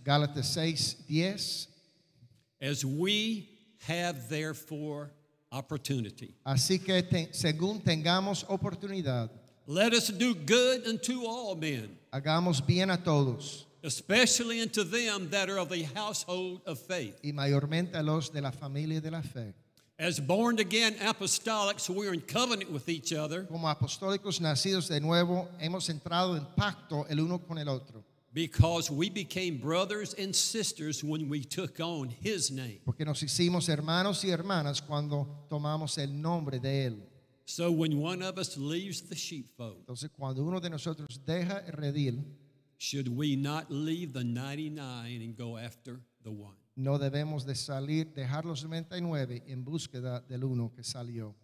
Gálatas 6:10. As we have therefore opportunity, Así que según tengamos oportunidad, let us do good unto all men, hagamos bien a todos, especially unto them that are of the household of faith. y mayormente a los de la familia de la fe. As born again apostolics, we are in covenant with each other, Como apostólicos nacidos de nuevo, hemos entrado en pacto el uno con el otro, because we became brothers and sisters when we took on his name. porque nos hicimos hermanos y hermanas cuando tomamos el nombre de él. So when one of us leaves the sheepfold, Entonces, cuando uno de nosotros deja el redil, should we not leave the 99 and go after the one? no debemos de dejar los 99 en búsqueda del uno que salió.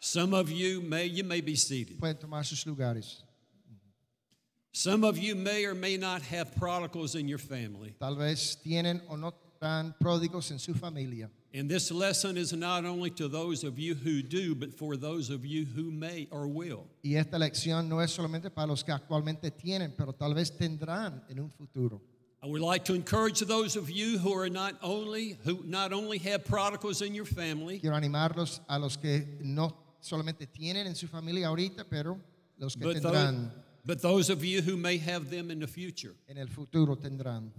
Some of you may be seated. Pueden tomar sus lugares. Some of you may or may not have prodigals in your family. Tal vez tienen o no tan pródigos en su familia. And this lesson is not only to those of you who do, but for those of you who may or will. Y esta lección no es solamente para los que actualmente tienen, pero tal vez tendrán en un futuro. I would like to encourage those of you who not only have prodigals in your family, Quiero animarlos a los que no solamente tienen en su familia ahorita, pero los que tendrán but those of you who may have them in the future. en el futuro tendrán.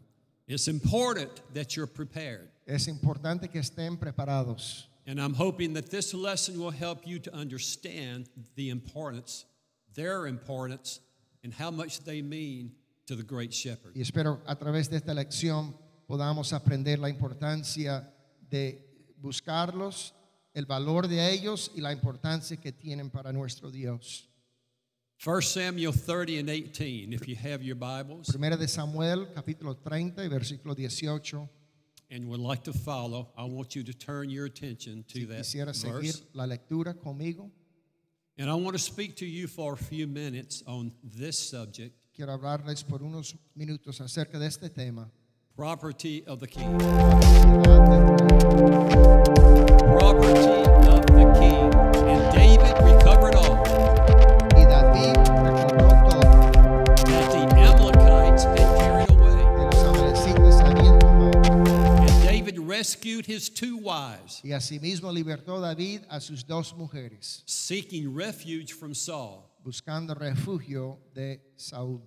It's important that you're prepared. Es importante que estén preparados. And I'm hoping that this lesson will help you to understand the importance, their importance, and how much they mean to the great shepherd. Y espero a través de esta lección podamos aprender la importancia de buscarlos, el valor de ellos y la importancia que tienen para nuestro Dios. 1 Samuel 30 and 18, if you have your Bibles Primera de Samuel, capítulo 30 y versículo 18. and would like to follow, I want you to turn your attention to Si that quisiera seguir verse. la lectura conmigo, And I want to speak to you for a few minutes on this subject, quiero hablarles por unos minutos acerca de este tema. property of the king. Y Property of the king. And David recovered all David recobró todo that the Amalekites had carried away. que los amalecitas habían tomado. And David rescued his two wives, Y asimismo libertó David a sus dos mujeres, seeking refuge from Saul. buscando refugio de Saúl.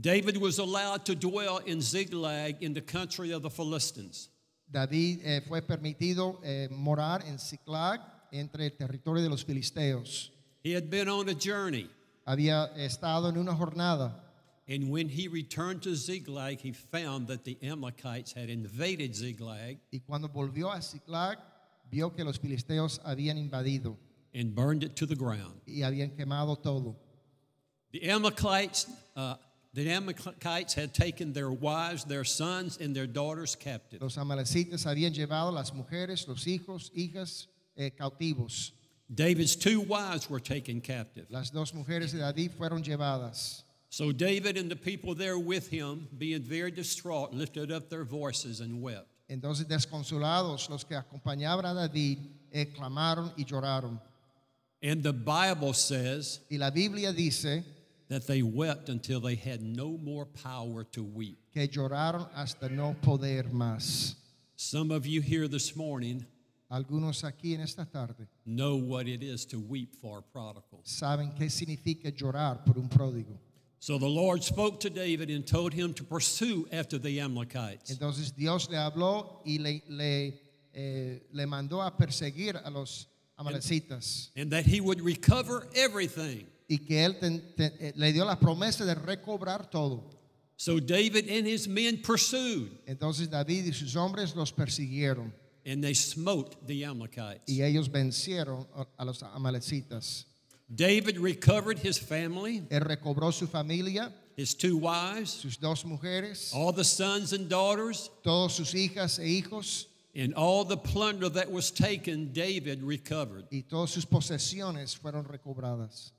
David was allowed to dwell in Ziklag in the country of the Philistines. David fue permitido morar en Ziklag, entre el territorio de los filisteos. He had been on a journey, Había estado en una jornada, and when he returned to Ziklag, he found that the Amalekites had invaded Ziklag y cuando volvió a Ziklag, vio que los filisteos habían invadido and burned it to the ground. y habían quemado todo. The Amalekites had taken their wives, their sons, and their daughters captive. Los amalecitas habían llevado las mujeres, los hijos, hijas cautivos. David's two wives were taken captive. Las dos mujeres de David fueron llevadas. So David and the people there with him, being very distraught, lifted up their voices and wept. Entonces, desconsolados, los que acompañaban a David clamaron y lloraron. And the Bible says Y la Biblia dice that they wept until they had no more power to weep. que lloraron hasta no poder más. Some of you here this morning Algunos aquí en esta tarde know what it is to weep for a prodigal. saben qué significa llorar por un pródigo. So the Lord spoke to David and told him to pursue after the Amalekites. Entonces Dios le habló y le mandó a perseguir a los amalecitas And that he would recover everything. y que él le dio la promesa de recobrar todo. So David and his men pursued, Entonces David y sus hombres los persiguieron and they smote the Amalekites. y ellos vencieron a los amalecitas. David recovered his family, Él recobró su familia, his two wives, sus dos mujeres, all the sons and daughters, todas sus hijas e hijos and all the plunder that was taken, David recovered. y todas sus posesiones fueron recobradas.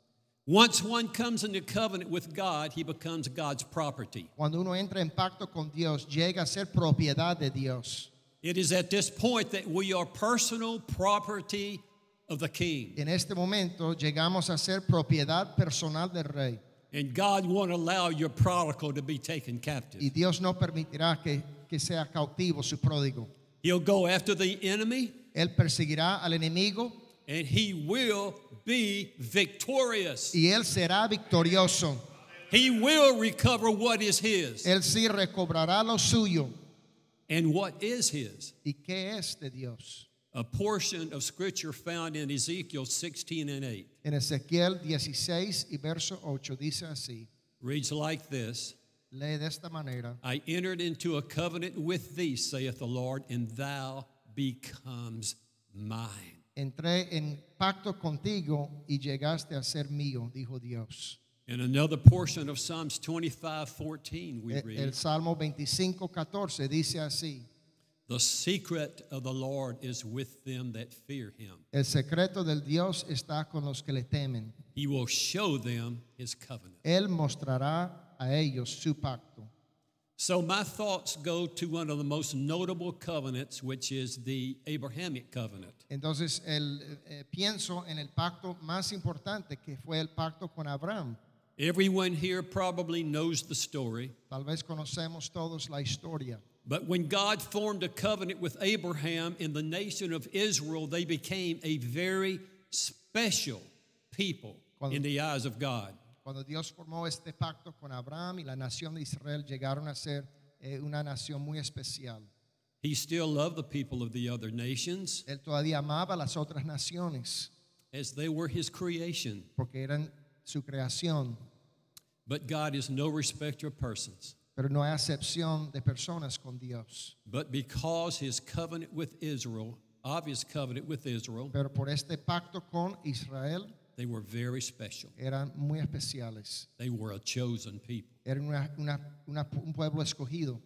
Once one comes into covenant with God, he becomes God's property. Cuando uno entra en pacto con Dios, llega a ser propiedad de Dios. It is at this point that we are personal property of the king. En este momento llegamos a ser propiedad personal del rey. And God won't allow your prodigal to be taken captive. Y Dios no permitirá que sea cautivo su pródigo. He'll go after the enemy, Él perseguirá al enemigo and he will be victorious. y él será victorioso. He will recover what is his. Él sí recobrará lo suyo. And what is his? ¿Y qué es de Dios? A portion of scripture found in Ezekiel 16 and 8 En Ezequiel 16 y verso 8 dice así. reads like this. Lee de esta manera. I entered into a covenant with thee, saith the Lord, and thou becomes mine. Entré en pacto contigo y llegaste a ser mío, dijo Dios. In another portion of Psalms 25:14 we El read, Salmo 25:14 dice así. the secret of the Lord is with them that fear him. El secreto del Dios está con los que le temen. He will show them his covenant. Él mostrará a ellos su pacto. So my thoughts go to one of the most notable covenants, which is the Abrahamic covenant. Entonces pienso en el pacto más importante que fue el pacto con Abraham. Everyone here probably knows the story. Tal vez conocemos todos la historia. But when God formed a covenant with Abraham in the nation of Israel, they became a very special people in the eyes of God. Cuando Dios formó este pacto con Abraham y la nación de Israel llegaron a ser una nación muy especial. He still loved the people of the other nations Él todavía amaba a las otras naciones as they were his creation. porque eran su creación, But God is no respecter of persons. pero no hay acepción de personas con Dios. But because his covenant with Israel, obvious covenant with Israel, Pero por este pacto con Israel they were very special. eran muy especiales. They were a chosen people. Eran un pueblo escogido.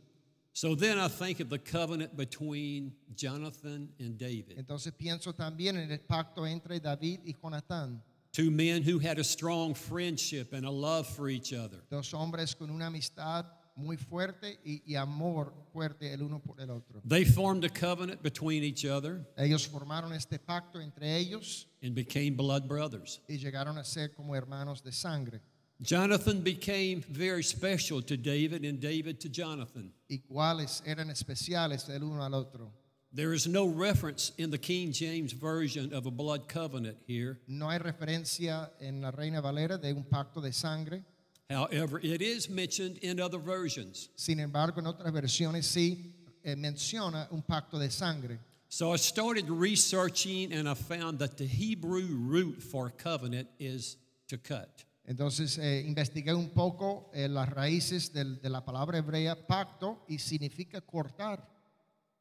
So then I think of the covenant between Jonathan and David, Entonces pienso también en el pacto entre David y Jonatán, two men who had a strong friendship and a love for each other. dos hombres con una amistad muy fuerte y amor fuerte el uno por el otro. They formed a covenant between each other Ellos formaron este pacto entre ellos and became blood brothers. y llegaron a ser como hermanos de sangre. Jonathan became very special to David and David to Jonathan. Iguales, eran especiales el uno al otro. There is no reference in the King James Version of a blood covenant here. No hay referencia en la Reina Valera de un pacto de sangre. However, it is mentioned in other versions. Sin embargo, en otras versiones sí menciona un pacto de sangre. So I started researching and I found that the Hebrew root for covenant is to cut. Entonces investigué un poco las raíces de la palabra hebrea pacto y significa cortar.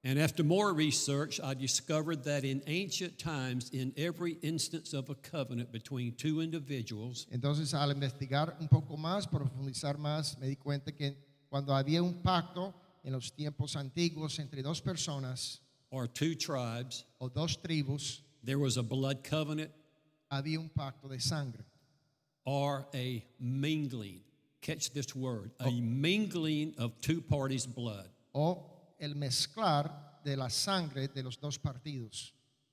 And after more research, I discovered that in ancient times, in every instance of a covenant between two individuals, Entonces al investigar un poco más, profundizar más, me di cuenta que cuando había un pacto en los tiempos antiguos entre dos personas or two tribes, o dos tribus, there was a blood covenant había un pacto de sangre or a mingling. Catch this word, a mingling of two parties' blood. o el mezclar de la sangre de los dos partidos.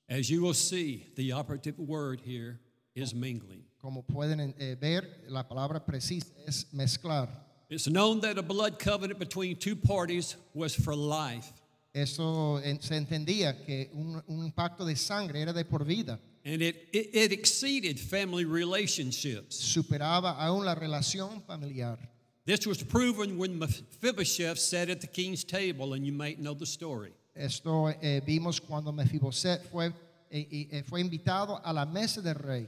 As you will see, the operative word here is mingling. Como pueden ver, la palabra precisa es mezclar. It's known that a blood covenant between two parties was for life. Eso se entendía que un pacto de sangre era de por vida. And it exceeded family relationships. Superaba aún la relación familiar. This was proven when Mephibosheth sat at the king's table, and you might know the story. Esto vimos cuando Mefiboset fue invitado a la mesa del rey.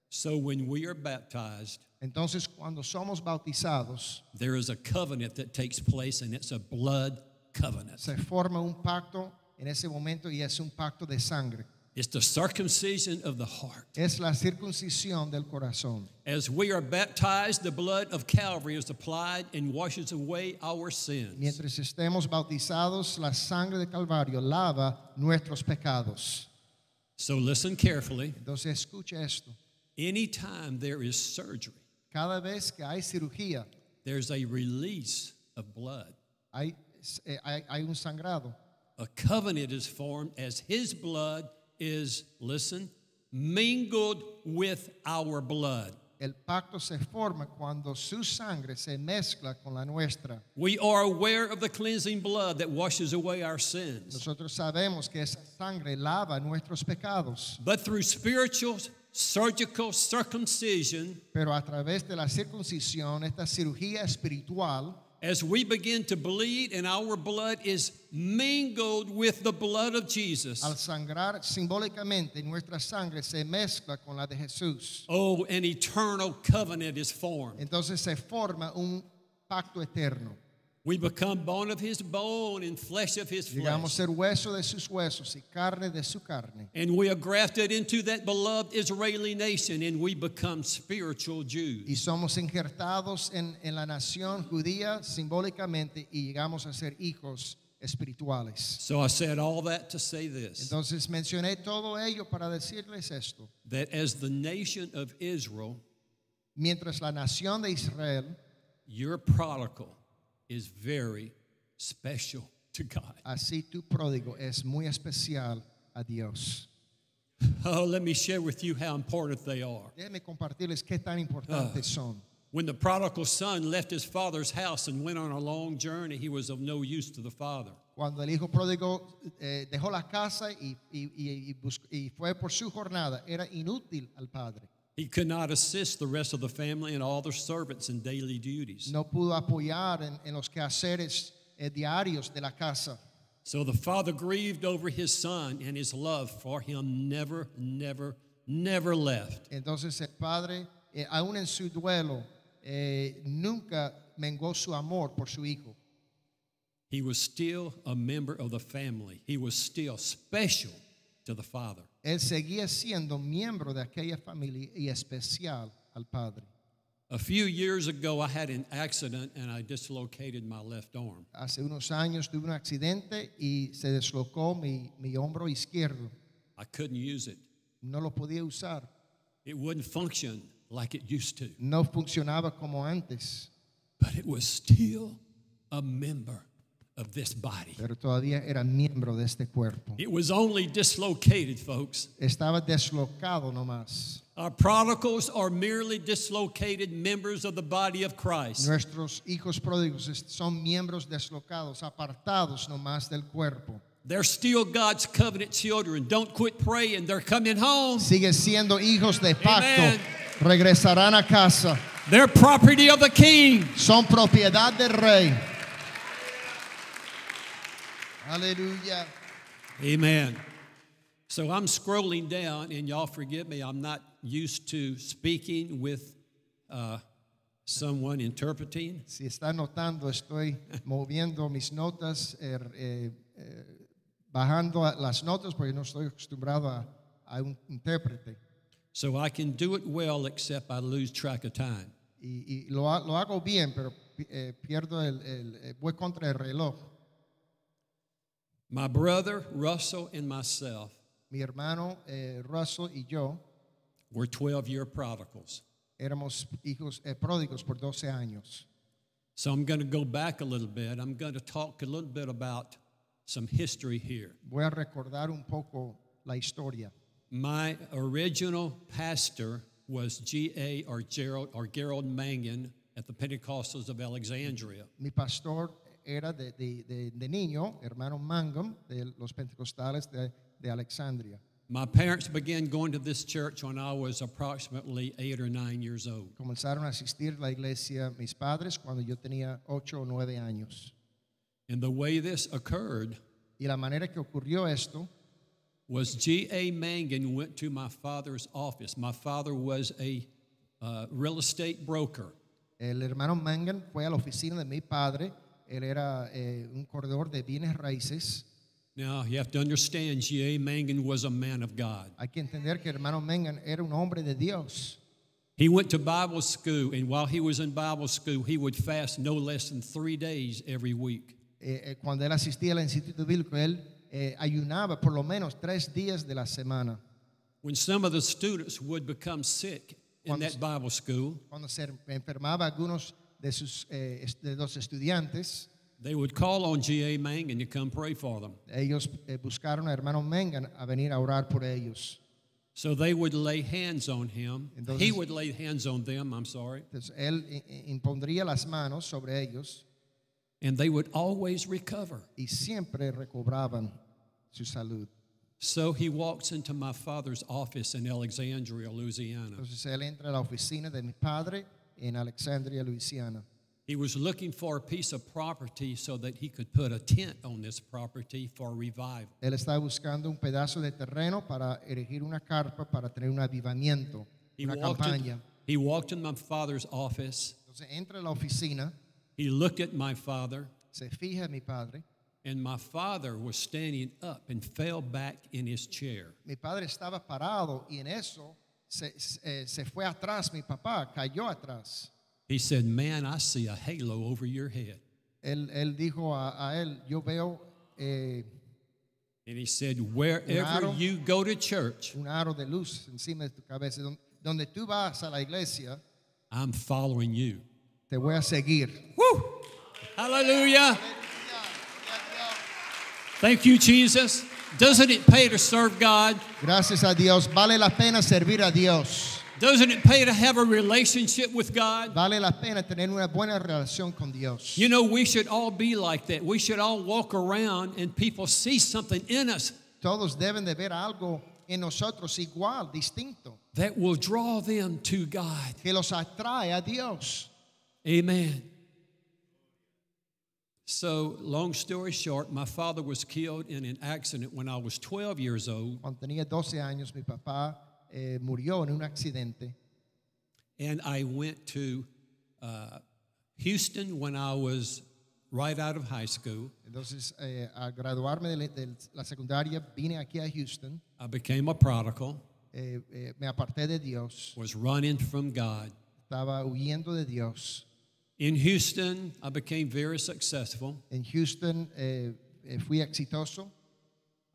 So when we are baptized, Entonces, cuando somos bautizados, there is a covenant that takes place, and it's a blood covenant. se forma un pacto en ese momento y es un pacto de sangre. It's the circumcision of the heart. Es la circuncisión del corazón. As we are baptized, the blood of Calvary is applied and washes away our sins. Mientras estemos bautizados, la sangre de Calvario lava nuestros pecados. So listen carefully. Entonces, escuche esto. Anytime there is surgery, Cada vez que hay cirugía, there's a release of blood. hay un sangrado. A covenant is formed as his blood is, listen, mingled with our blood. El pacto se forma cuando su sangre se mezcla con la nuestra. We are aware of the cleansing blood that washes away our sins. Nosotros sabemos que esa sangre lava nuestros pecados, But through spiritual, surgical circumcision, pero a través de la circuncisión, esta cirugía espiritual, as we begin to bleed and our blood is mingled with the blood of Jesus, al sangrar simbólicamente nuestra sangre se mezcla con la de Jesús. oh, an eternal covenant is formed. Entonces se forma un pacto eterno. We become bone of his bone and flesh of his Llegamos a flesh. ser hueso de sus huesos y carne de su carne. And we are grafted into that beloved Israeli nation and we become spiritual Jews. Y somos injertados en la nación judía simbólicamente y llegamos a ser hijos espirituales. So I said all that to say this, Entonces mencioné todo ello para decirles esto. that as the nation of Israel, Mientras la nación de Israel, your prodigal is very special to God. así tu pródigo es muy especial a Dios. Oh, let me share with you how important they are. Déjenme compartirles qué tan importantes son. When the prodigal son left his father's house and went on a long journey, he was of no use to the father. Cuando el hijo pródigo dejó la casa y fue por su jornada, era inútil al padre. He could not assist the rest of the family and all their servants in daily duties. No pudo apoyar en los quehaceres diarios de la casa. So the father grieved over his son, and his love for him never left. Entonces el padre, aún en su duelo, nunca menguó su amor por su hijo. He was still a member of the family. He was still special to the father. Él seguía siendo miembro de aquella familia y especial al padre. A few years ago, I had an accident and I dislocated my left arm. Hace unos años tuve un accidente y se deslocó mi hombro izquierdo. I couldn't use it. No lo podía usar. It wouldn't function like it used to, No funcionaba como antes, but it was still a member of this body. pero todavía era miembro de este cuerpo. It was only dislocated, folks. Estaba deslocado nomás. Our prodigals are merely dislocated members of the body of Christ. Nuestros hijos pródigos son miembros deslocados, apartados nomás del cuerpo. They're still God's covenant children. Don't quit praying. They're coming home. Sigue siendo hijos de pacto. Amen. Regresarán a casa. They're property of the King. Son propiedad del rey. Aleluya. Amen. So I'm scrolling down, and y'all forgive me, I'm not used to speaking with someone interpreting. Si está notando, estoy moviendo mis notas, bajando las notas porque no estoy acostumbrado a un intérprete. So I can do it well, except I lose track of time. Y lo hago bien, pero pierdo voy contra el reloj. My brother, Russell, and myself Mi hermano Russell y yo were 12-year prodigals. éramos hijos pródigos por 12 años. So I'm going to go back a little bit. I'm going to talk a little bit about some history here. Voy a recordar un poco la historia. My original pastor was G.A. or Gerald Mangan at the Pentecostals of Alexandria. Mi pastor era de niño, hermano Mangum, de los pentecostales de Alexandria. My parents began going to this church when I was approximately 8 or 9 years old. Comenzaron a asistir a la iglesia mis padres cuando yo tenía 8 o 9 años. And the way this occurred Y la manera que ocurrió esto was G.A. Mangan went to my father's office. My father was a real estate broker. el hermano Mangan fue a la oficina de mi padre. Él era un corredor de bienes raíces. Now, you have to understand, G.A. Mangan was a man of God. Hay que entender que el hermano Mangan era un hombre de Dios. He went to Bible school, and while he was in Bible school, he would fast no less than 3 days every week. Cuando él asistía al instituto bíblico, él ayunaba por lo menos 3 días de la semana. When some of the students would become sick in that Bible school, Cuando se enfermaba algunos de los estudiantes, they would call on G.A. Mangan to come pray for them. ellos buscaron a hermano Mangan a venir a orar por ellos. So they would lay hands on him. Entonces- He would lay hands on them, I'm sorry. Entonces él impondría las manos sobre ellos And they would always recover. y siempre recobraban su salud. So he walks into my father's office in Alexandria, Louisiana. Entonces él entra a la oficina de mi padre en Alexandria, Luisiana. He was looking for a piece of property so that he could put a tent on this property for revival. Él estaba buscando un pedazo de terreno para erigir una carpa para tener un avivamiento, una campaña. He walked in my father's office. Entonces entra a la oficina, He looked at my father, se fija en mi padre. and my father was standing up and fell back in his chair. Mi padre estaba parado y en eso se fue atrás mi papá, cayó atrás. He said, "Man, I see a halo over your head." Él dijo a él, yo veo And he said, "Wherever Claro. you go to church, un aro de luz encima de tu cabeza. Donde tú vas a la iglesia, I'm following you." te voy a seguir. Woo! Hallelujah. Thank you, Jesus. Doesn't it pay to serve God? Gracias a Dios. Vale la pena servir a Dios. Doesn't it pay to have a relationship with God? Vale la pena tener una buena relación con Dios. You know, we should all be like that. We should all walk around and people see something in us Todos deben de ver algo en nosotros igual, distinto, that will draw them to God. que los atrae a Dios. Amen. So, long story short, my father was killed in an accident when I was 12 years old, Cuando tenía 12 años, mi papá murió en un accidente. and I went to Houston when I was right out of high school. Entonces, al graduarme de la secundaria, vine aquí a Houston. I became a prodigal, Me aparté de Dios. was running from God. Estaba huyendo de Dios. In Houston, I became very successful. En Houston fui exitoso.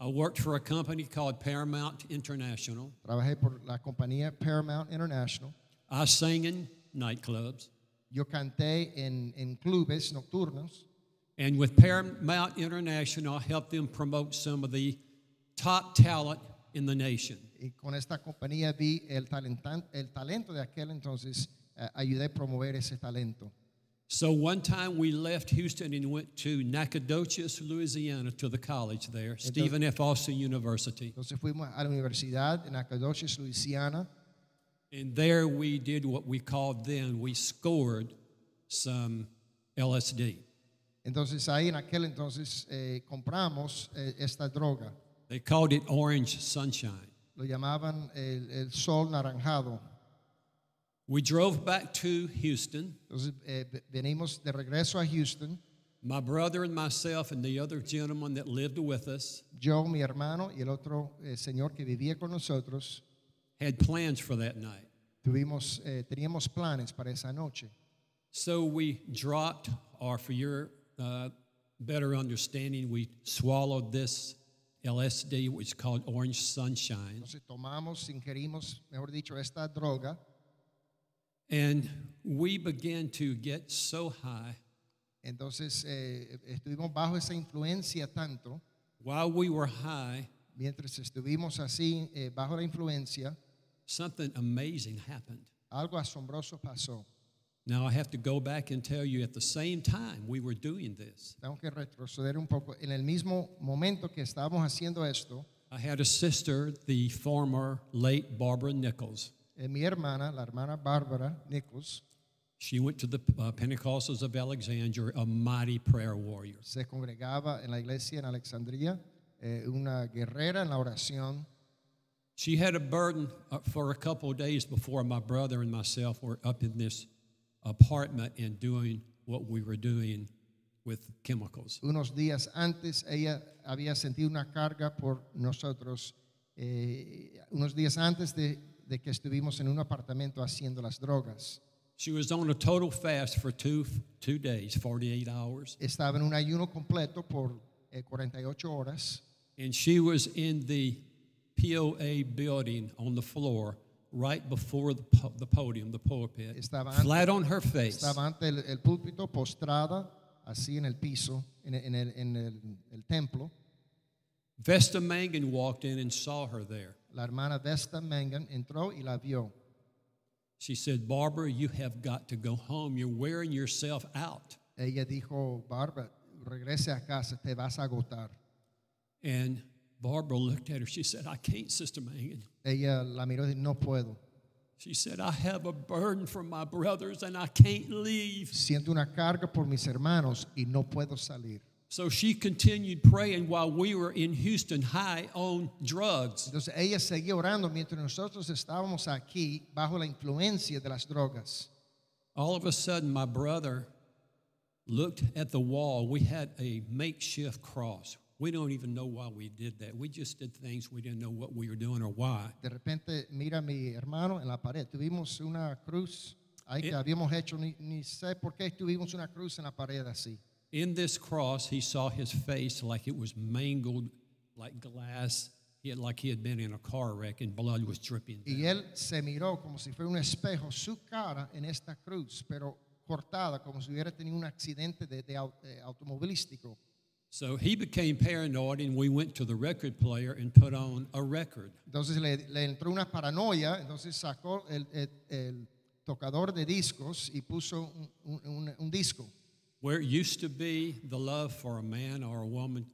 I worked for a company called Paramount International. Trabajé por la compañía Paramount International. I sang in nightclubs. Yo canté en clubes nocturnos. And with Paramount International, I helped them promote some of the top talent in the nation. Y con esta compañía vi el talento de aquel entonces. Ayudé a promover ese talento. So one time we left Houston and went to Nacogdoches, Louisiana, to the college there, Stephen F. Austin University. Entonces fuimos a la universidad en Nacogdoches, Luisiana. And there we did what we called then, we scored some LSD. Entonces ahí en aquel entonces compramos esta droga. They called it orange sunshine. Lo llamaban el sol naranjado. We drove back to Houston. Entonces venimos de regreso a Houston. My brother and myself and the other gentleman that lived with us Yo, mi hermano y el otro señor que vivía con nosotros had plans for that night. teníamos planes para esa noche. So we dropped, or for your better understanding, we swallowed this LSD, which is called orange sunshine. Entonces ingerimos, mejor dicho, esta droga. And we began to get so high. Entonces estuvimos bajo esa influencia tanto. While we were high, Mientras estuvimos así bajo la influencia, something amazing happened. algo asombroso pasó. Now I have to go back and tell you at the same time we were doing this, Tengo que retroceder un poco. En el mismo momento que estábamos haciendo esto, I had a sister, the former late Barbara Nichols. mi hermana, la hermana Bárbara Nichols, She went to the Pentecostals of Alexandria, a mighty prayer warrior. se congregaba en la iglesia en Alexandria, una guerrera en la oración. She had a burden for a couple of days before my brother and myself were up in this apartment and doing what we were doing with chemicals. Unos días antes ella había sentido una carga por nosotros, unos días antes de que estuvimos en un apartamento haciendo las drogas. She was on a total fast for two days, 48 hours. Estaba en un ayuno completo por 48 horas. And she was in the POA building on the floor right before the podium, the pulpit, flat on her face. Estaba ante el púlpito, postrada, así en el piso, en el templo. Vesta Mangan walked in and saw her there. La hermana Vesta Mangan entró y la vio. She said, Barbara, you have got to go home. You're wearing yourself out. Ella dijo, Barbara, regrese a casa, te vas a agotar. And Barbara looked at her. She said, I can't, Sister Mangan. Ella la miró y dijo, no puedo. She said, I have a burden from my brothers and I can't leave. Siento una carga por mis hermanos y no puedo salir. So she continued praying while we were in Houston high on drugs. Entonces ella seguía orando mientras nosotros estábamos aquí bajo la influencia de las drogas. All of a sudden, my brother looked at the wall. We had a makeshift cross. We don't even know why we did that. We just did things we didn't know what we were doing or why. De repente mira mi hermano en la pared. Tuvimos una cruz ahí que habíamos hecho, ni sé por qué tuvimos una cruz en la pared así. In this cross, he saw his face like it was mangled, like glass. Like he had been in a car wreck and blood was dripping down. Y él se miró como si fuera un espejo, su cara en esta cruz, pero cortada como si hubiera tenido un accidente automovilístico. So he became paranoid, and we went to the record player and put on a record. Entonces le entró una paranoia, entonces sacó el tocador de discos y puso un disco. Where it used to be the love for a man or a woman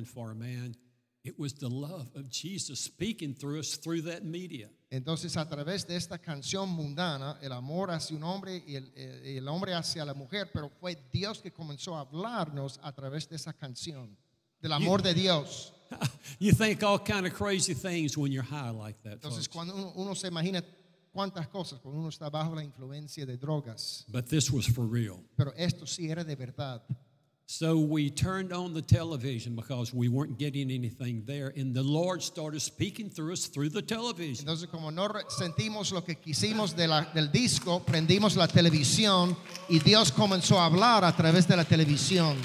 for a man, it was the love of Jesus speaking through us through that media. Entonces a través de esta canción mundana, el amor hacia un hombre y el hombre hacia la mujer, pero fue Dios que comenzó a hablarnos a través de esa canción, del amor de Dios. You think all kind of crazy things when you're high like that. Entonces Folks. cuando uno se imagina cuántas cosas cuando uno está bajo la influencia de drogas. But this was for real. Pero esto sí era de verdad. So we turned on the television because we weren't getting anything there, and the Lord started speaking through us through the television. Entonces como no sentimos lo que quisimos del disco, prendimos la televisión y Dios comenzó a hablar a través de la televisión.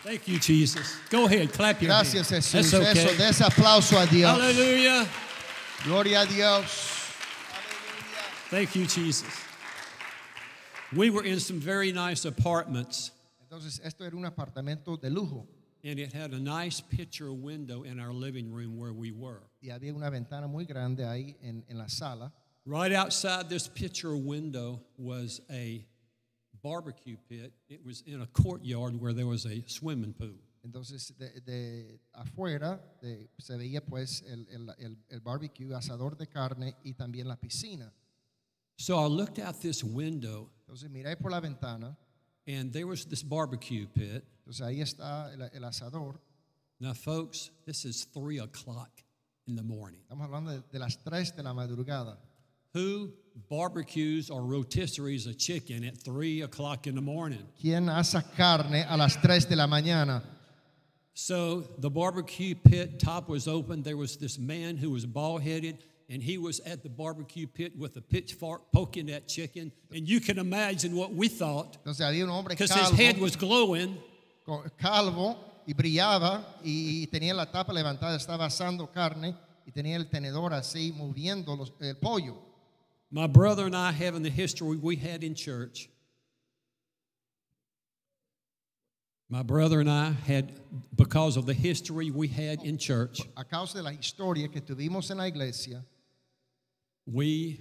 Thank you, Jesus. Go ahead, clap your Gracias, hands. Jesús. That's okay. Eso, de ese aplauso a Dios. Hallelujah. Gloria a Dios. Thank you, Jesus. We were in some very nice apartments, Entonces, esto era un apartamento de lujo and it had a nice picture window in our living room where we were. y había una ventana muy grande ahí en la sala. Right outside this picture window was a barbecue pit. It was in a courtyard where there was a swimming pool. Entonces, de afuera se veía pues el barbecue, asador de carne y también la piscina. So I looked out this window, Entonces, miré por la ventana. and there was this barbecue pit. Entonces, ahí está el asador. Now, folks, this is 3 o'clock in the morning. Estamos hablando de las 3 de la madrugada. Who barbecues or rotisseries a chicken at 3 o'clock in the morning? ¿Quién asa carne a las 3 de la mañana? So the barbecue pit top was open. There was this man who was bald-headed, and he was at the barbecue pit with a pitchfork poking that chicken. And you can imagine what we thought, Entonces había un hombre because his head calvo, was glowing. calvo y brillaba y tenía la tapa levantada, estaba asando carne y tenía el tenedor así moviendo el pollo. My brother and I, having the history we had in church, my brother and I had, because of the history we had in church, A causa de la historia que tuvimos en la iglesia, we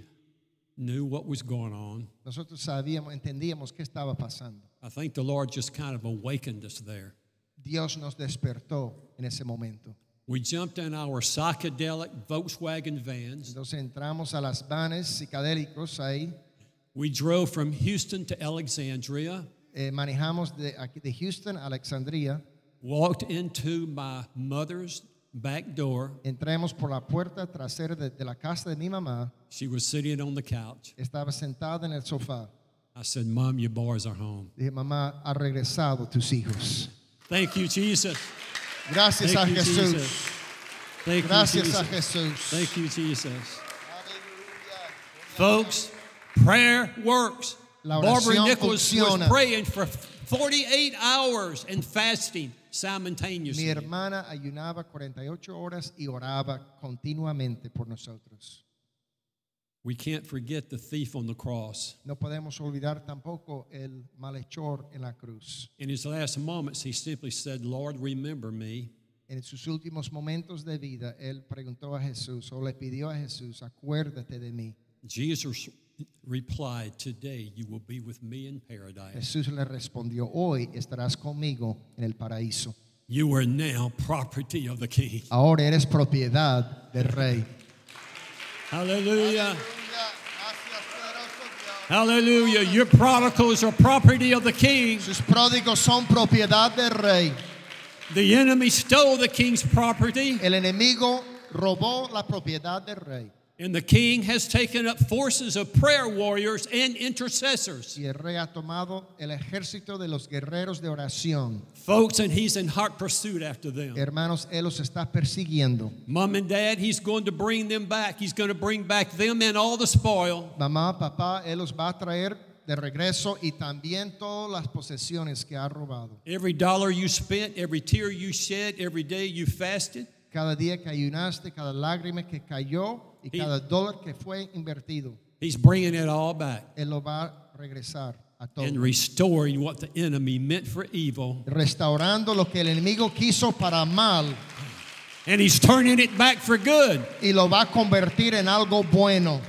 knew what was going on. nosotros entendíamos qué estaba pasando. I think the Lord just kind of awakened us there. Dios nos despertó en ese momento. We jumped in our psychedelic Volkswagen vans. Entonces entramos a las vanes psicodélicos ahí. We drove from Houston to Alexandria, Manejamos de Houston a Alexandria. walked into my mother's back door. Entramos por la puerta trasera de la casa de mi mamá. She was sitting on the couch. Estaba sentada en el sofá. I said, Mom, your boys are home. Dije, mamá, ha regresado tus hijos. Thank you, Jesus. Gracias Thank a you, Jesús. Jesus. Thank you, Gracias a Jesus. Jesús. Thank you, Jesus. Folks, prayer works. La Barbara oración Nichols funciona. was praying for 48 hours and fasting Mi simultaneously. hermana ayunaba 48 horas y oraba continuamente por nosotros. We can't forget the thief on the cross. No podemos olvidar tampoco el malhechor en la cruz. In his last moments, he simply said, Lord, remember me. en sus últimos momentos de vida, él preguntó a Jesús o le pidió a Jesús, acuérdate de mí. Jesus replied, today you will be with me in paradise. Jesús le respondió, hoy estarás conmigo en el paraíso. You are now property of the King. Ahora eres propiedad del Rey. Hallelujah. Gracias, poderoso Dios. Hallelujah. Your prodigals are property of the King. Sus pródigos son propiedad del Rey. The enemy stole the king's property, El enemigo robó la propiedad del Rey. and the king has taken up forces of prayer warriors and intercessors. Y el Rey ha tomado el ejército de los guerreros de oración. Folks, and he's in hot pursuit after them. Hermanos, Él los está persiguiendo. Mom and dad, he's going to bring them back. He's going to bring back them and all the spoil. Mamá, papá, Él los va a traer de regreso y también todas las posesiones que ha robado. Every dollar you spent, every tear you shed, every day you fasted. Cada día que ayunaste, cada lágrima que cayó y cada dólar que fue invertido, He's bringing it all back Él lo va a regresar a todo. and restoring what the enemy meant for evil. Restaurando lo que el enemigo quiso para mal And he's turning it back for good. y lo va a convertir en algo bueno.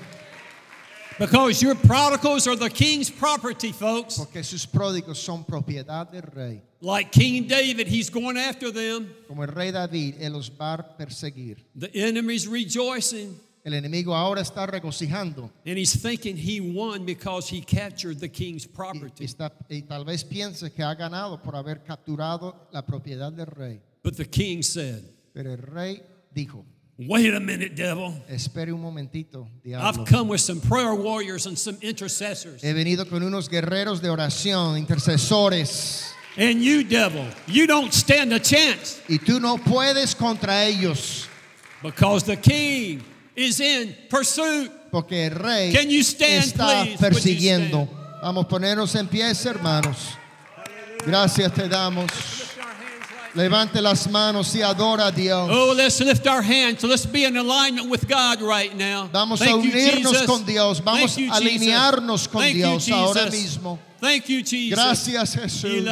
Because your prodigals are the king's property, folks. Porque sus pródigos son propiedad del Rey. Like King David, he's going after them. Como el Rey David, Él los va a perseguir. The enemy's rejoicing. El enemigo ahora está regocijando And he's thinking he won because he captured the king's y, property. y tal vez piense que ha ganado por haber capturado la propiedad del Rey. But the king said, Pero el Rey dijo, wait a minute, devil. espere un momentito, diablo. I've come with some prayer warriors and some intercessors. He venido con unos guerreros de oración, intercesores. And you, devil, you don't stand a chance Y tú no puedes contra ellos. because the king is in pursuit. Porque el Rey Can you stand, está please? Would you persiguiendo. stand? Vamos a ponernos en pies, hermanos. Gracias te damos. Levante las manos y adora a Dios. Oh, let's lift our hands. Let's be in alignment with God right now. Vamos Thank a you, unirnos Jesus. con Dios. Vamos Thank you, a Jesus. alinearnos con Thank you, Dios ahora Jesus. mismo. Thank you, Jesus. Gracias, Jesús.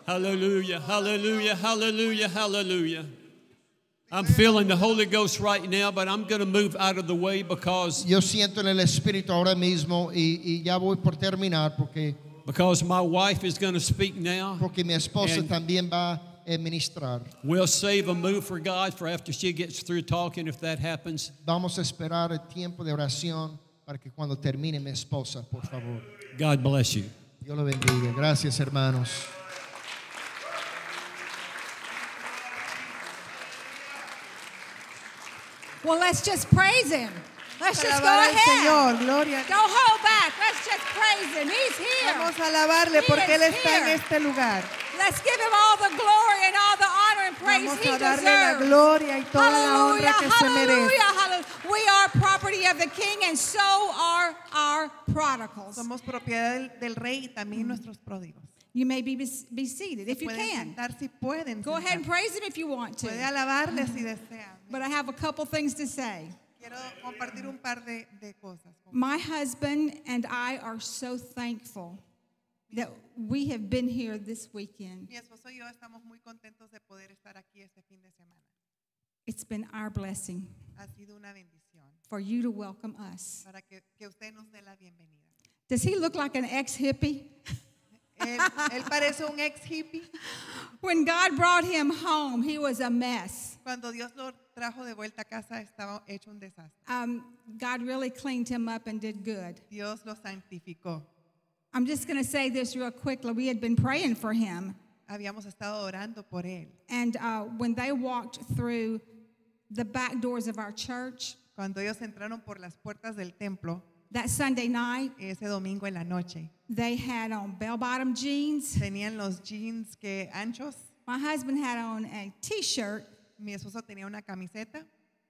Hallelujah, hallelujah, hallelujah, hallelujah. I'm feeling the Holy Ghost right now, but I'm going to move out of the way because Yo siento en el Espíritu ahora mismo y ya voy por terminar because my wife is going to speak now. porque mi esposa And- también va a ministrar. We'll save a move for God for after she gets through talking, if that happens. Vamos a esperar el tiempo de oración para que cuando termine mi esposa, por favor. God bless you. Dios lo bendiga. Gracias, hermanos. Well, let's just praise him. Let's just go Alabar al ahead. Señor, gloria. Don't hold back. Let's just praise him. He's here. Vamos a alabarle He porque is Él está en here. este lugar. Let's give him all the glory and all the honor and praise Vamos he a darle la deserves. gloria y toda la honra que se merece. Hallelujah, hallelujah. We are property of the King, and so are our prodigals. Somos propiedad del Rey y también nuestros pródigos. You may be seated if you Pueden can. sentar si pueden. Go ahead and sentarse. praise him if you want Puede to. alabarle si desean. But I have a couple things to say. Quiero compartir un par de cosas. My husband and I are so thankful that we have been here this weekend. Mi esposo y yo estamos muy contentos de poder estar aquí este fin de semana. It's been our blessing Ha sido una bendición for you to welcome us. para que usted nos dé la bienvenida. Does he look like an ex-hippie? Él parece un ex hippie. When God brought him home, he was a mess. Cuando Dios lo trajo de vuelta a casa estaba hecho un desastre. God really cleaned him up and did good. Dios lo santificó. I'm just going to say this real quickly. We had been praying for him. Habíamos estado orando por él. And when they walked through the back doors of our church Cuando ellos entraron por las puertas del templo, that Sunday night, ese domingo en la noche, they had on bell-bottom jeans. tenían los jeans que anchos. My husband had on a T-shirt Mi esposo tenía una camiseta.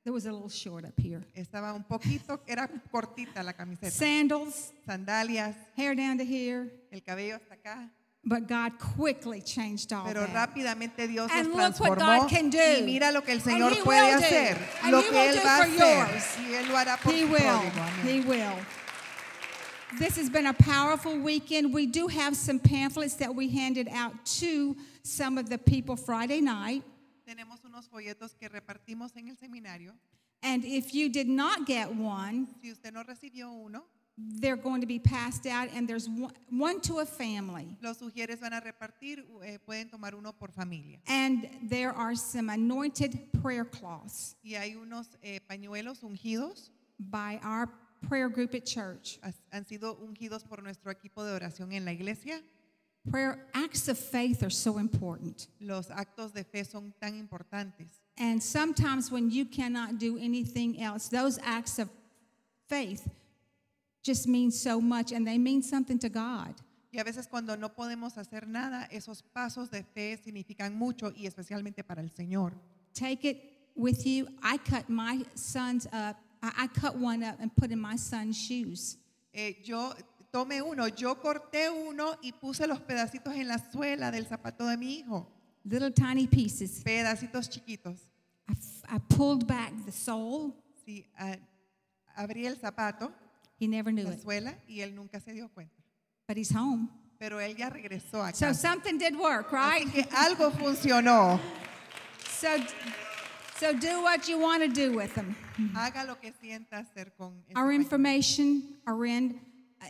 that was a little short up here. Estaba un poquito, era cortita la camiseta. Sandals, Sandalias, hair down to here. el cabello hasta acá. But God quickly changed all Pero that. rápidamente Dios And nos look what transformó. God can do. Y mira lo que el And Señor He puede will do. hacer. And Lo He que will Él do va a for hacer. yours. Y Él lo hará por He su will. pródigo. Amén. He will. This has been a powerful weekend. We do have some pamphlets that we handed out to some of the people Friday night. Tenemos unos folletos que repartimos en el seminario. And if you did not get one, Si usted no recibió uno, they're going to be passed out, and there's one to a family. los sugieres van a repartir, pueden tomar uno por familia. And there are some anointed prayer cloths Y hay unos pañuelos ungidos, by our prayer group at church. han sido ungidos por nuestro equipo de oración en la iglesia. Prayer acts of faith are so important. Los actos de fe son tan importantes. And sometimes when you cannot do anything else, those acts of faith just mean so much, and they mean something to God. Y a veces cuando no podemos hacer nada, esos pasos de fe significan mucho y especialmente para el Señor. Take it with you. I cut my son's up. I cut one up and put in my son's shoes. Yo tomé uno, yo corté uno y puse los pedacitos en la suela del zapato de mi hijo. Little tiny pieces. Pedacitos chiquitos. I pulled back the sole. Sí, abrí el zapato, He never knew la it, suela, y él nunca se dio cuenta. but he's home. Pero él ya regresó a So casa. something did work, right? Así que algo funcionó. So do what you want to do with them. Haga lo que sienta hacer con ese Our pañuelo. information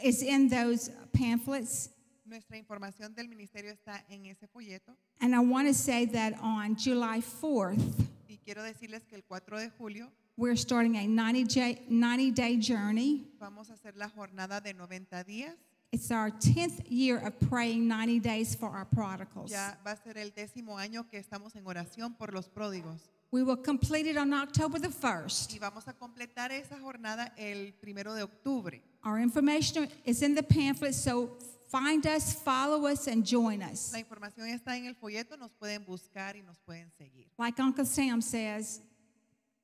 is in those pamphlets. Nuestra información del ministerio está en ese folleto. And I want to say that on July 4th, Y quiero decirles que el 4 de julio we're starting a 90-day journey. vamos a hacer la jornada de 90 días. It's our 10th year of praying 90 days for our prodigals. Ya va a ser el 10º año que estamos en oración por los pródigos. We will complete it on October the 1st. Y vamos a completar esa jornada el 1 de octubre. Our information is in the pamphlet, so find us, follow us, and join us. La información está en el folleto, nos pueden buscar y nos pueden seguir. Like Uncle Sam says,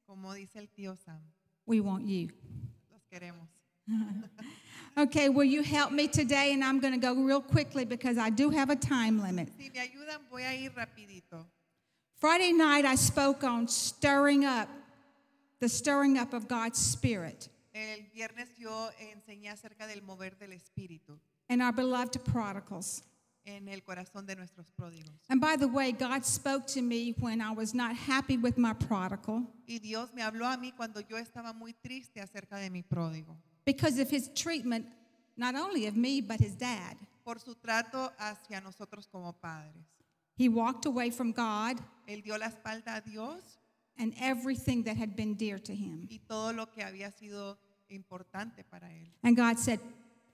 Como dice el tío Sam, we want you. los queremos. Okay, will you help me today? And I'm going to go real quickly because I do have a time limit. Si me ayudan, voy a ir rapidito. Friday night, I spoke on the stirring up of God's Spirit El viernes yo enseñé acerca del mover del Espíritu and our beloved prodigals. en el corazón de nuestros pródigos. And by the way, God spoke to me when I was not happy with my prodigal Y Dios me habló a mí cuando yo estaba muy triste acerca de mi pródigo, because of his treatment, not only of me, but his dad. por su trato hacia nosotros como padres. He walked away from God Él dio la espalda a Dios and everything that had been dear to him. y todo lo que había sido importante para él. And God said,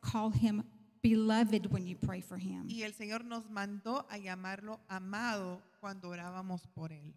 call him beloved when you pray for him. Y el Señor nos mandó a llamarlo amado cuando orábamos por él.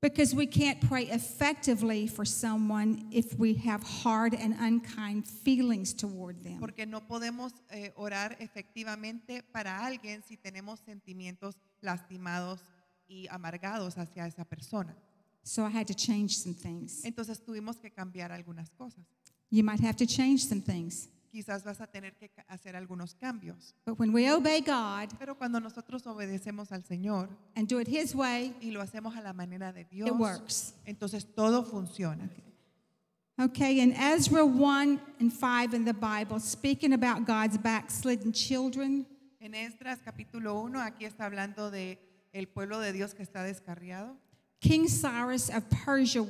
Because we can't pray effectively for someone if we have hard and unkind feelings toward them. Porque no podemos orar efectivamente para alguien si tenemos sentimientos lastimados y amargados hacia esa persona. So I had to change some things. Entonces tuvimos que cambiar algunas cosas. You might have to change some things. Quizás vas a tener que hacer algunos cambios. But when we obey God Pero cuando nosotros obedecemos al Señor and do it his way, y lo hacemos a la manera de Dios, it works. entonces todo funciona. Okay, in Ezra 1 and 5 in the Bible, speaking about God's backslidden children, En Esdras capítulo 1, aquí está hablando de el pueblo de Dios que está descarriado. King Cyrus of Persia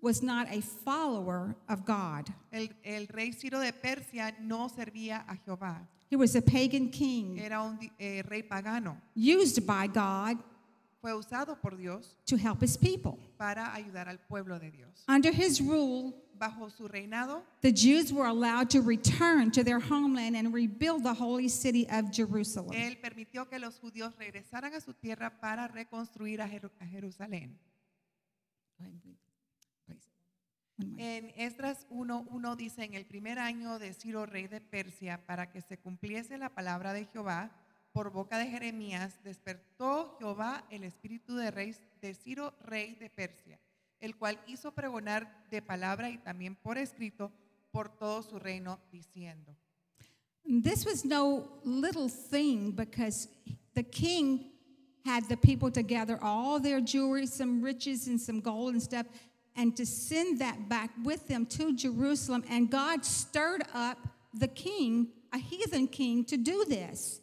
was not a follower of God. El rey Ciro de Persia no servía a Jehová. He was a pagan king Era un rey pagano. used by God Fue usado por Dios to help his people. para ayudar al pueblo de Dios. Under his rule, Bajo su reinado, the Jews were allowed to return to their homeland and rebuild the holy city of Jerusalem. él permitió que los judíos regresaran a su tierra para reconstruir a Jerusalén. En Esdras 1:1 dice, en el primer año de Ciro, rey de Persia, para que se cumpliese la palabra de Jehová, por boca de Jeremías, despertó Jehová el espíritu de Ciro, rey de Persia, el cual hizo pregonar de palabra y también por escrito por todo su reino, diciendo. This was no little thing because the king had the people to gather all their jewelry, some riches and some gold and stuff, and to send that back with them to Jerusalem. And God stirred up the king, a heathen king, to do this.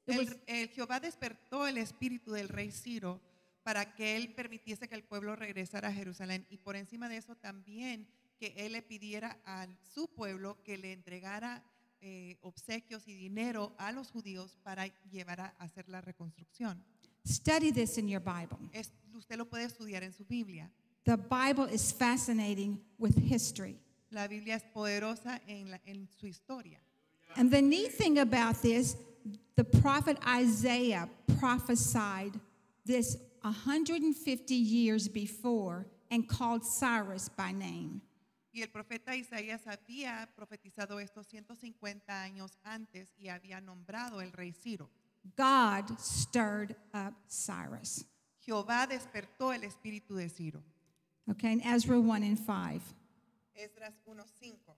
It was, Jehová despertó el espíritu del rey Ciro para que él permitiese que el pueblo regresara a Jerusalén, y por encima de eso también que él le pidiera a su pueblo que le entregara obsequios y dinero a los judíos para llevar a hacer la reconstrucción. study this in your Bible. Usted lo puede estudiar en su Biblia. The Bible is fascinating with history. La Biblia es poderosa en su historia. And the neat thing about this, the prophet Isaiah prophesied this 150 years before and called Cyrus by name. Y el profeta Isaías había profetizado esto 150 años antes y había nombrado el rey Ciro. God stirred up Cyrus. Jehová despertó el espíritu de Ciro. Okay, in Ezra 1 and 5. Esdras 1:5.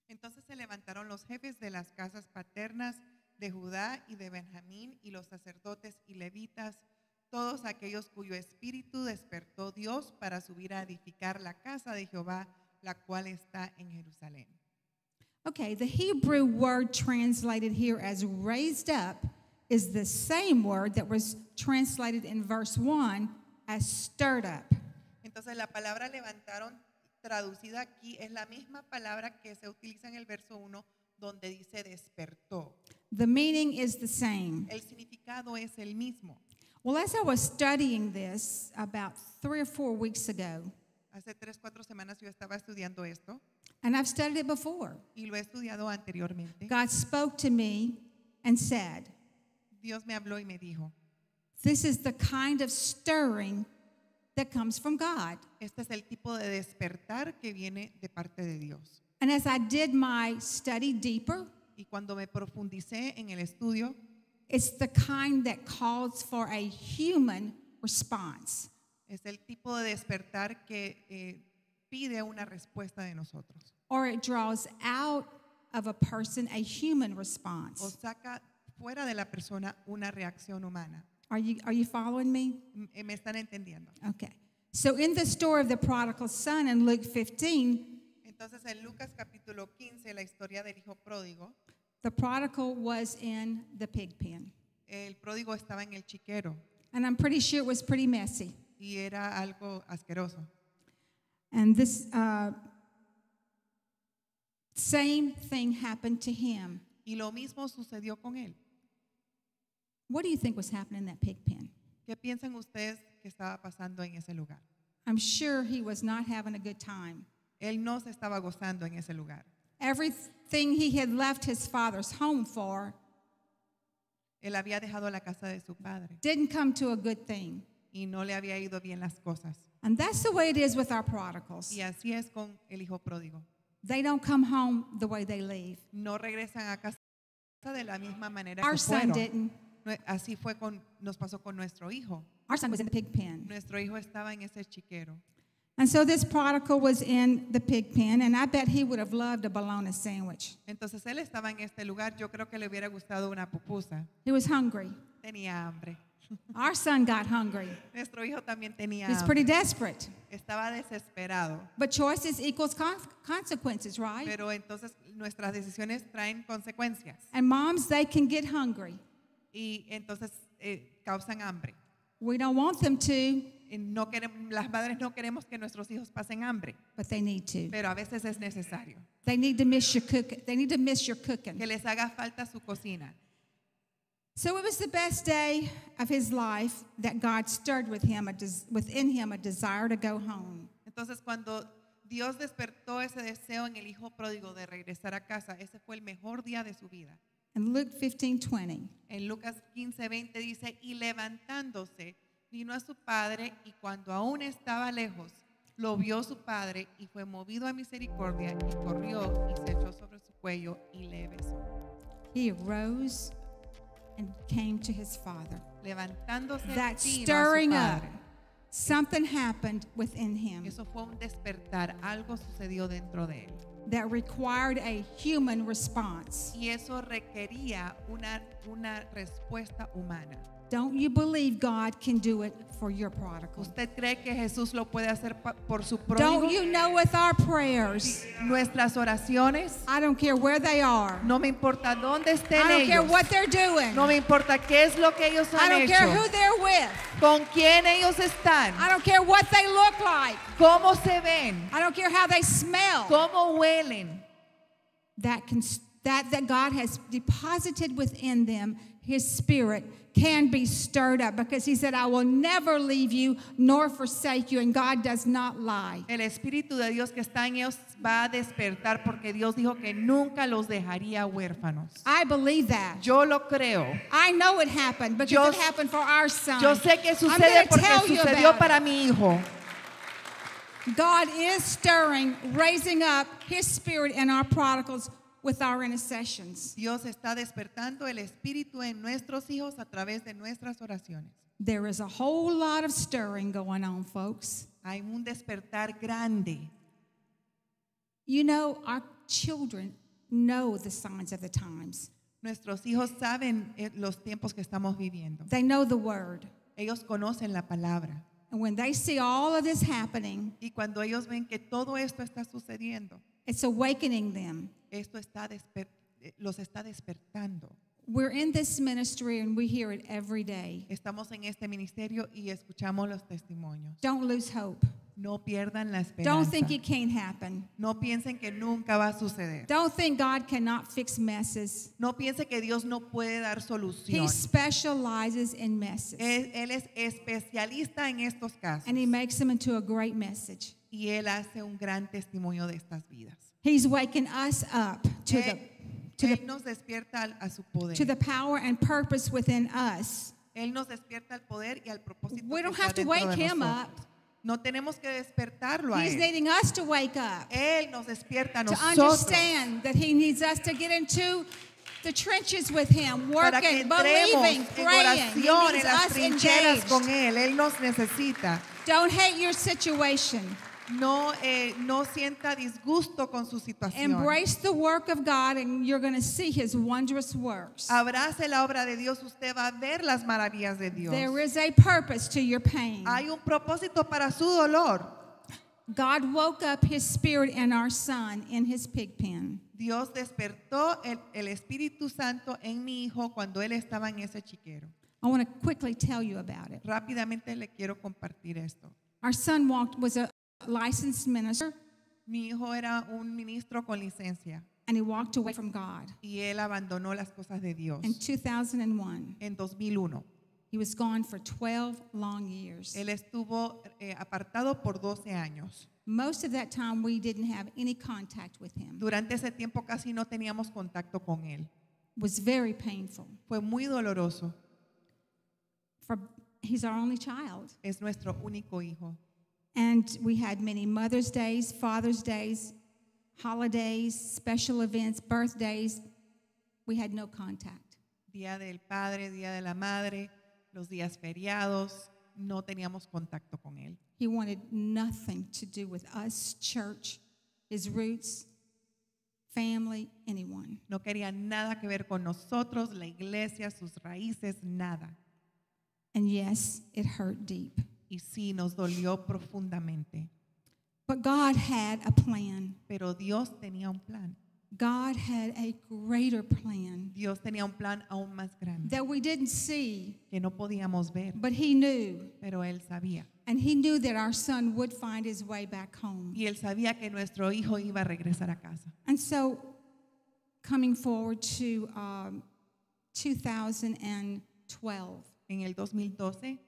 Entonces se levantaron los jefes de las casas paternas de Judá y de Benjamín y los sacerdotes y levitas, todos aquellos cuyo espíritu despertó Dios para subir a edificar la casa de Jehová, la cual está en Jerusalén. Okay, the Hebrew word translated here as raised up is the same word that was translated in verse 1 as stirred up. Entonces la palabra levantaron, traducida aquí, es la misma palabra que se utiliza en el verso 1 donde dice despertó. The meaning is the same. El significado es el mismo. Well, as I was studying this about 3 or 4 weeks ago, Hace 3-4 semanas yo estaba estudiando esto and I've studied it before, y lo he estudiado anteriormente. God spoke to me and said, Dios me habló y me dijo, this is the kind of stirring that comes from God. este es el tipo de despertar que viene de parte de Dios. And as I did my study deeper, Y cuando me profundicé en el estudio, it's the kind that calls for a human response. es el tipo de despertar que pide una respuesta de nosotros. Or it draws out of a person a human O response. saca fuera de la persona una reacción humana. Are you following me? ¿Me están entendiendo? Okay. So in the story of the prodigal son in Luke 15, Entonces en Lucas capítulo 15, la historia del hijo pródigo, the prodigal was in the pig pen. el pródigo estaba en el chiquero And I'm pretty sure it was pretty messy. y era algo asqueroso. And this same thing happened to him. Y lo mismo sucedió con él. What do you think was happening in that pig pen? ¿Qué piensan ustedes que estaba pasando en ese lugar? I'm sure he was not having a good time. Él no se estaba gozando en ese lugar. Everything he had left his father's home for Él había dejado la casa de su padre didn't come to a good thing. y no le había ido bien las cosas. And that's the way it is with our prodigals. Y así es con el hijo pródigo. They don't come home the way they leave. No regresan a casa de la misma manera Our que son fueron. didn't. Así nos pasó con nuestro hijo. Our son was in the pig pen. Nuestro hijo estaba en ese chiquero. And so this prodigal was in the pig pen, and I bet he would have loved a bologna sandwich. Entonces él estaba en este lugar. Yo creo que le hubiera gustado una pupusa. He was hungry. Tenía hambre. Our son got hungry. Nuestro hijo también tenía He's hambre. pretty desperate. Estaba desesperado. But choices equals consequences, right? Pero entonces nuestras decisiones traen consecuencias. And moms, they can get hungry. Y entonces causan hambre. We don't want them to, No las madres no queremos que nuestros hijos pasen hambre, but they need to. pero a veces es necesario They need to miss your cook. They need to miss your cooking. que les haga falta su cocina. So it was the best day of his life that God stirred within him a desire to go home. Entonces cuando Dios despertó ese deseo en el hijo pródigo de regresar a casa, ese fue el mejor día de su vida. In Luke 15:20, En Lucas 15:20 dice, y levantándose, vino a su padre, y cuando aún estaba lejos, lo vio su padre, y fue movido a misericordia, y corrió, y se echó sobre su cuello, y le besó. he arose and came to his father. Levantándose, That vino a su stirring up, padre. something happened within him Eso fue un despertar, algo sucedió dentro de él. that required a human response. Y eso requería una respuesta humana. Don't you believe God can do it for your prodigal? ¿Usted cree que Jesús lo puede hacer por su pródigo? Don't you know with our prayers, Nuestras oraciones, I don't care where they are, no me importa dónde estén I don't care ellos, what they're doing, no me importa qué es lo que ellos I han don't care who hecho, they're with, con quién ellos están, I don't care what they look like, cómo se ven, I don't care how they smell. cómo huelen. That God has deposited within them, His Spirit can be stirred up, because He said, I will never leave you nor forsake you, and God does not lie. El Espíritu de Dios que está en ellos va a despertar, porque Dios dijo que nunca los dejaría huérfanos. I believe that. Yo lo creo. I know it happened because Yo- it happened for our son. Yo sé que I'm sucede gonna porque tell you sucedió about para it. mi hijo. God is stirring, raising up His Spirit in our prodigals with our intercessions. Dios está despertando el Espíritu en nuestros hijos a través de nuestras oraciones. There is a whole lot of stirring going on, folks. Hay un despertar grande. You know, our children know the signs of the times. Nuestros hijos saben los tiempos que estamos viviendo. They know the word. Ellos conocen la palabra. And when they see all of this happening, Y cuando ellos ven que todo esto está sucediendo, it's awakening them. esto está los está despertando. We're in this ministry and we hear it every day. Estamos en este ministerio y escuchamos los testimonios. Don't lose hope. No pierdan la Don't esperanza. think it can't happen. No piensen que nunca va a suceder. Don't think God cannot fix messes. No piense que Dios no puede dar He solución. specializes in messes. Él es especialista en estos casos. And He makes them into a great message. Y Él hace un gran testimonio de estas vidas. He's waking us up to Él nos despierta a su poder. the power and purpose within us. Él nos despierta al poder y al propósito We que don't está have to dentro wake de Him nosotros. up. No tenemos que despertarlo a He's Él. needing us to wake up, Él nos despierta a to nosotros understand that He needs us to get into the trenches with Him, para que working, entremos believing, en praying. He oración, needs en las us trincheras engaged. con Él. Él nos necesita. Don't hate your situation. No sienta disgusto con su situación. Embrace the work of God and you're going to see His wondrous works. Abrace la obra de Dios, usted va a ver las maravillas de Dios. There is a purpose to your pain. Hay un propósito para su dolor. God woke up His Spirit in our son in his pig pen. Dios despertó el Espíritu Santo en mi hijo cuando él estaba en ese chiquero. I want to quickly tell you about it. Rápidamente le quiero compartir esto. Our son was a licensed minister, Mi hijo era un ministro con licencia and he walked away from God y él abandonó las cosas de Dios. in 2001. En 2001, He was gone for 12 long years. él estuvo apartado por 12 años. Most of that time, we didn't have any contact with him. Durante ese tiempo casi no teníamos contacto con él. It was very painful. Fue muy doloroso. He's our only child. Es nuestro único hijo. And we had many Mother's Days, Father's Days, holidays, special events, birthdays. We had no contact. Día del Padre, Día de la Madre, los días feriados, no teníamos contacto con él. He wanted nothing to do with us, church, his roots, family, anyone. No quería nada que ver con nosotros, la iglesia, sus raíces, nada. And yes, it hurt deep. Y sí, nos dolió profundamente. But God had a plan. Pero Dios tenía un plan. God had a greater plan Dios tenía un plan aún más grande that we didn't see, que no podíamos ver, but He knew. pero Él sabía. And He knew that our son would find his way back home. Y Él sabía que nuestro hijo iba a regresar a casa. And so, coming forward to 2012, En el 2012,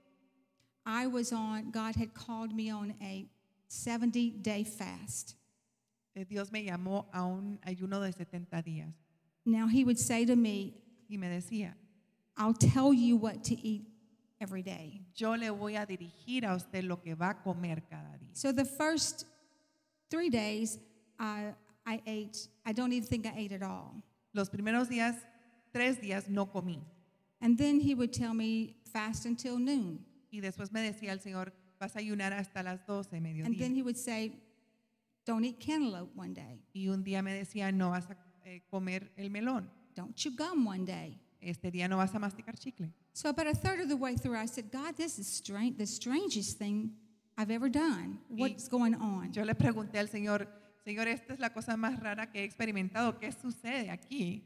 God had called me on a 70-day fast. Dios me llamó a un ayuno de 70 días Now He would say to me, y me decía, I'll tell you what to eat every day. yo le voy a dirigir a usted lo que va a comer cada día. So the first 3 days, I don't even think I ate at all. Los primeros días, 3 días no comí. And then He would tell me, fast until noon. Y después me decía el Señor, vas a ayunar hasta las 12, And mediodía. then He would say, don't eat cantaloupe one day. Y un día me decía, no vas a comer el melón. Don't chew gum one day. este día no vas a masticar chicle. So about a third of the way through, I said, God, this is strange, the strangest thing I've ever done. What's going on? Yo le pregunté al Señor, Señor, esta es la cosa más rara que he experimentado. ¿Qué sucede aquí?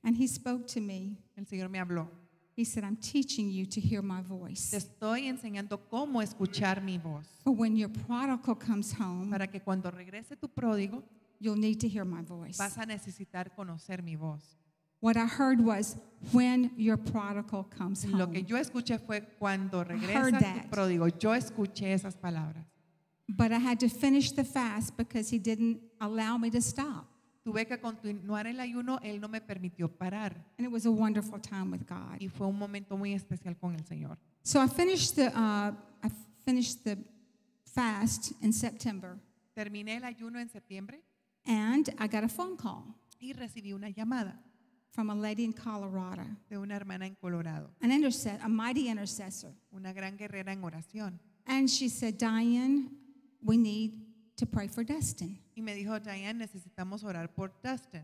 And he spoke to me. El Señor me habló. He said, I'm teaching you to hear my Te voice. estoy enseñando cómo escuchar mi voz. For when your prodigal comes home, Para que cuando regrese tu pródigo, you'll need to hear my voice. vas a necesitar conocer mi voz. What I heard was, when your prodigal comes Lo que home. yo escuché fue cuando heard regresa tu that. pródigo. Yo escuché esas palabras. But I had to finish the fast because he didn't allow me to stop. Tuve que continuar el ayuno, Él no me permitió parar. And it was a wonderful time with God. Y fue un momento muy especial con el Señor. So I finished the fast in September, Terminé el ayuno en septiembre and I got a phone call y recibí una llamada from a lady in Colorado, de una hermana en Colorado, a mighty intercessor. una gran guerrera en oración. And she said, Diane, we need to pray for Dustin. Y me dijo, Diane, necesitamos orar por Dustin.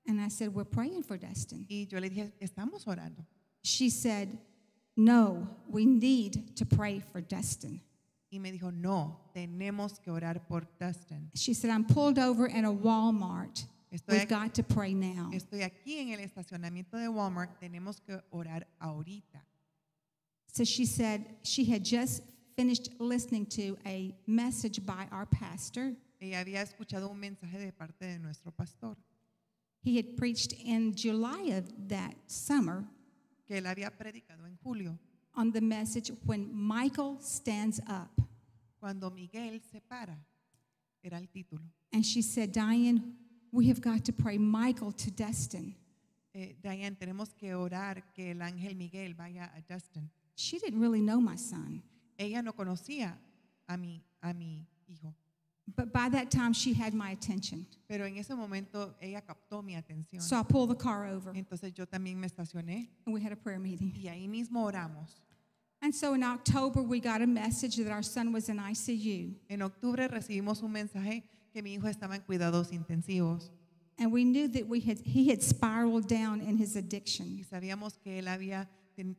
And I said, we're praying for Dustin. Y yo le dije, estamos orando. She said, no, we need to pray for Dustin. Y me dijo, no, tenemos que orar por Dustin. She said, I'm pulled over in a Walmart. Estoy We've aquí, got to pray now. estoy aquí en el estacionamiento de Walmart, tenemos que orar ahorita. So she said she had just finished listening to a message by our pastor. Ella había escuchado un mensaje de parte de nuestro pastor, He had preached in July of that summer que él había predicado en julio, on the message, When Michael Stands Up. cuando Miguel se para, era el título. And she said, Diane, we have got to pray Michael to Dustin. Diane, tenemos que orar que el ángel Miguel vaya a Dustin. She didn't really know my son. Ella no conocía a mi hijo, But by that time, she had my attention. pero en ese momento ella captó mi atención. So I pulled the car over, Entonces yo también me estacioné and we had a prayer meeting. y ahí mismo oramos. And so in October, we got a message that our son was in ICU. En octubre recibimos un mensaje que mi hijo estaba en cuidados intensivos And we knew that he had spiraled down in his y addiction. sabíamos que él había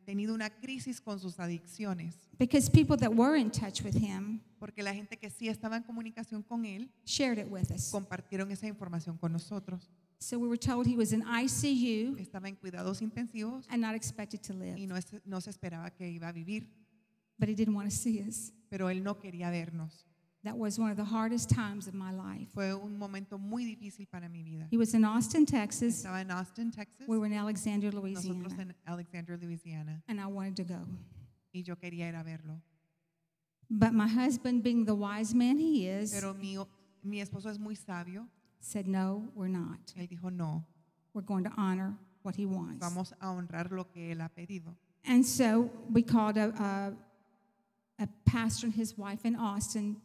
tenido una crisis con sus adicciones, Because people that were in touch with him porque la gente que sí estaba en comunicación con él shared it with us. compartieron esa información con nosotros. So we were told he was in ICU Estaba en cuidados intensivos and not expected to live. y no se esperaba que iba a vivir, But he didn't want to see us. pero él no quería vernos. That was one of the hardest times of my life. Fue un momento muy difícil para mi vida. He was in Austin, Texas. Estaba en Austin, Texas, We were in Alexandria, nosotros Louisiana. en Alexandria, Louisiana, And I wanted to go. y yo quería ir a verlo. But my husband, being the wise man he is, Pero mi esposo es muy sabio. said, no, we're not. Él dijo, no, We're going to honor what he wants. vamos a honrar lo que él ha pedido. And so we called a pastor and his wife in Austin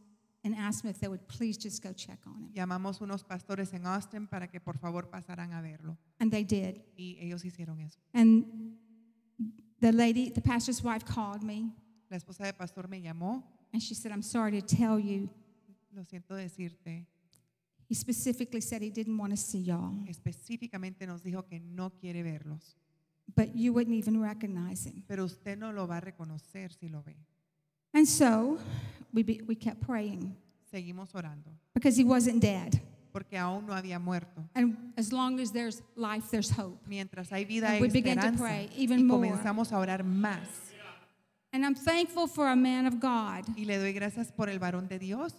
and asked them if they would please just go check on him. Llamamos unos pastores en Austin para que por favor pasaran a verlo. And they did. Y ellos hicieron eso. And the pastor's wife called me, La esposa del pastor me llamó. and she said, I'm sorry to tell you. Lo siento decirte, He specifically said he didn't want to see y'all, específicamente nos dijo que no quiere verlos. but you wouldn't even recognize him. Pero usted no lo va a reconocer si lo ve. And so we kept praying Seguimos orando, because he wasn't dead. porque aún no había muerto. And as long as there's life, there's hope. Mientras hay vida, And hay we began to esperanza. pray even Y more. comenzamos a orar más. And I'm thankful for a man of God Y le doy gracias por el varón de Dios,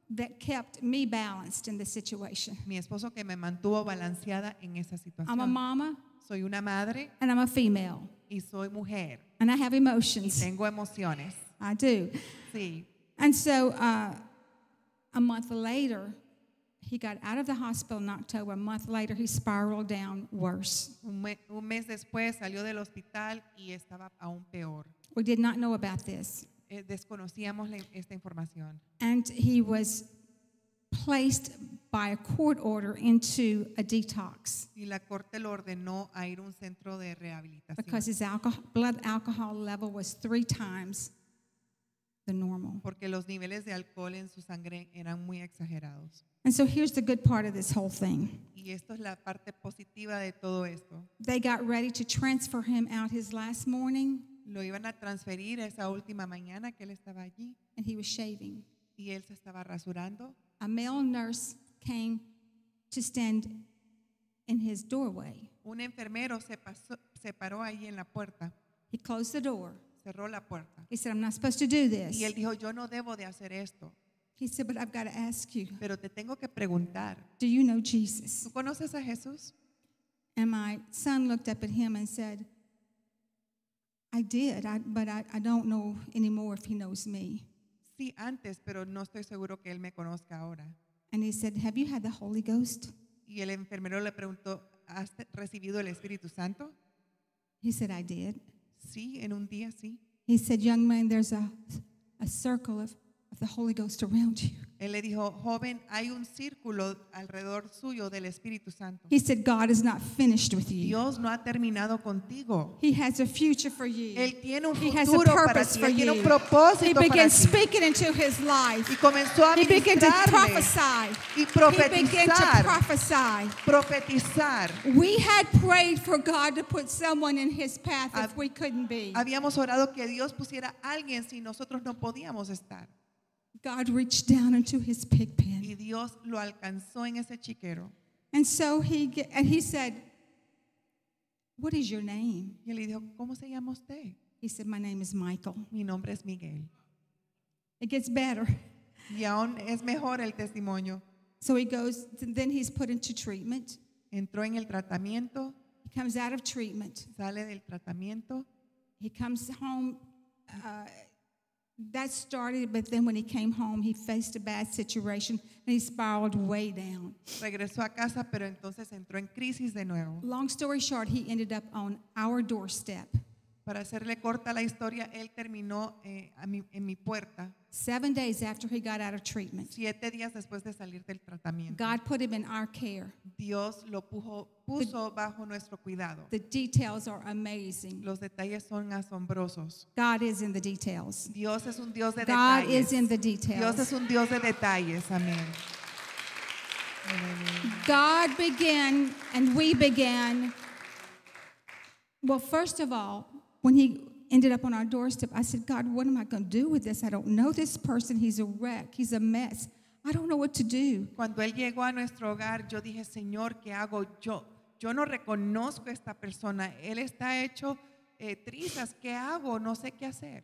that kept me balanced in this situation. mi esposo, que me mantuvo balanceada en esa I'm a situación. mama Soy una madre and I'm a female, y soy mujer and I have y emotions. tengo emociones. I do. Sí. And so a month later, he got out of the hospital in October. A month later, he spiraled down worse. Un mes después salió del hospital y estaba aún peor. We did not know about this. Desconocíamos esta información. And he was placed by a court order into a detox Y la corte lo ordenó a ir a un centro de rehabilitación. because his blood alcohol level was 3 times the normal. porque los niveles de alcohol en su sangre eran muy exagerados. And so here's the good part of this whole thing. Y esto es la parte positiva de todo esto. They got ready to transfer him out his last morning, Lo iban a transferir esa última mañana que él estaba allí and he was shaving. y él se estaba rasurando. A male nurse came to stand in his doorway. Un enfermero se paró ahí en la puerta, He closed the door. cerró la puerta. He said, I'm not supposed to do Y él this. dijo, yo no debo de hacer esto, He said, but I've got to ask you, pero te tengo que preguntar, do you know Jesus? ¿tú conoces a Jesús? And my son looked up at him and said, I did, but I don't know anymore if he knows me. Sí, antes, pero no estoy seguro que él me conozca ahora. And he said, have you had the Holy Ghost? Y el enfermero le preguntó, ¿has recibido el Espíritu Santo? He said, I did. Sí, en un día sí. He said, young man, there's a circle of the Holy Ghost around you. Él le dijo, joven, hay un círculo alrededor suyo del Espíritu Santo. He said, God is not finished with you. Dios no ha terminado contigo. He has a future for you. Él tiene un He has a futuro para purpose ti. for Él tiene un you. He propósito para began ti. speaking into his life. Y comenzó a He began to ministrarle prophesy. y He began to profetizar. prophesy. Profetizar. We had prayed for God to put someone in his path if we couldn't be. Habíamos orado que Dios pusiera a alguien si nosotros no podíamos estar. God reached down into his pig pen. Y Dios lo alcanzó en ese chiquero. And so he said, what is your name? Y él le dijo, ¿cómo se llama usted? He said, my name is Michael. Mi nombre es Miguel. It gets better. Y aún es mejor el testimonio. So he goes, then he's put into treatment. Entró en el tratamiento, He comes out of treatment. sale del tratamiento. He comes home. That started, but then when he came home, he faced a bad situation and he spiraled way down. Regresó a casa, pero entonces entró en crisis de nuevo. Long story short, he ended up on our doorstep. Para hacerle corta la historia, él terminó en mi puerta 7 days after he got out of treatment. 7 días después de salir del tratamiento. God put him in our care. Dios lo puso bajo nuestro cuidado. The details are amazing. Los detalles son asombrosos. God is in the details. Dios es un Dios de God detalles. is in the Dios details. es un Dios de detalles. Amén. God began and we began. Well, first of all, when he ended up on our doorstep, I said, God, what am I going to do with this? I don't know this person. He's a wreck. He's a mess. I don't know what to do. Cuando él llegó a nuestro hogar, yo dije, Señor, ¿qué hago yo? Yo no reconozco a esta persona. Él está hecho trizas. ¿Qué hago? No sé qué hacer.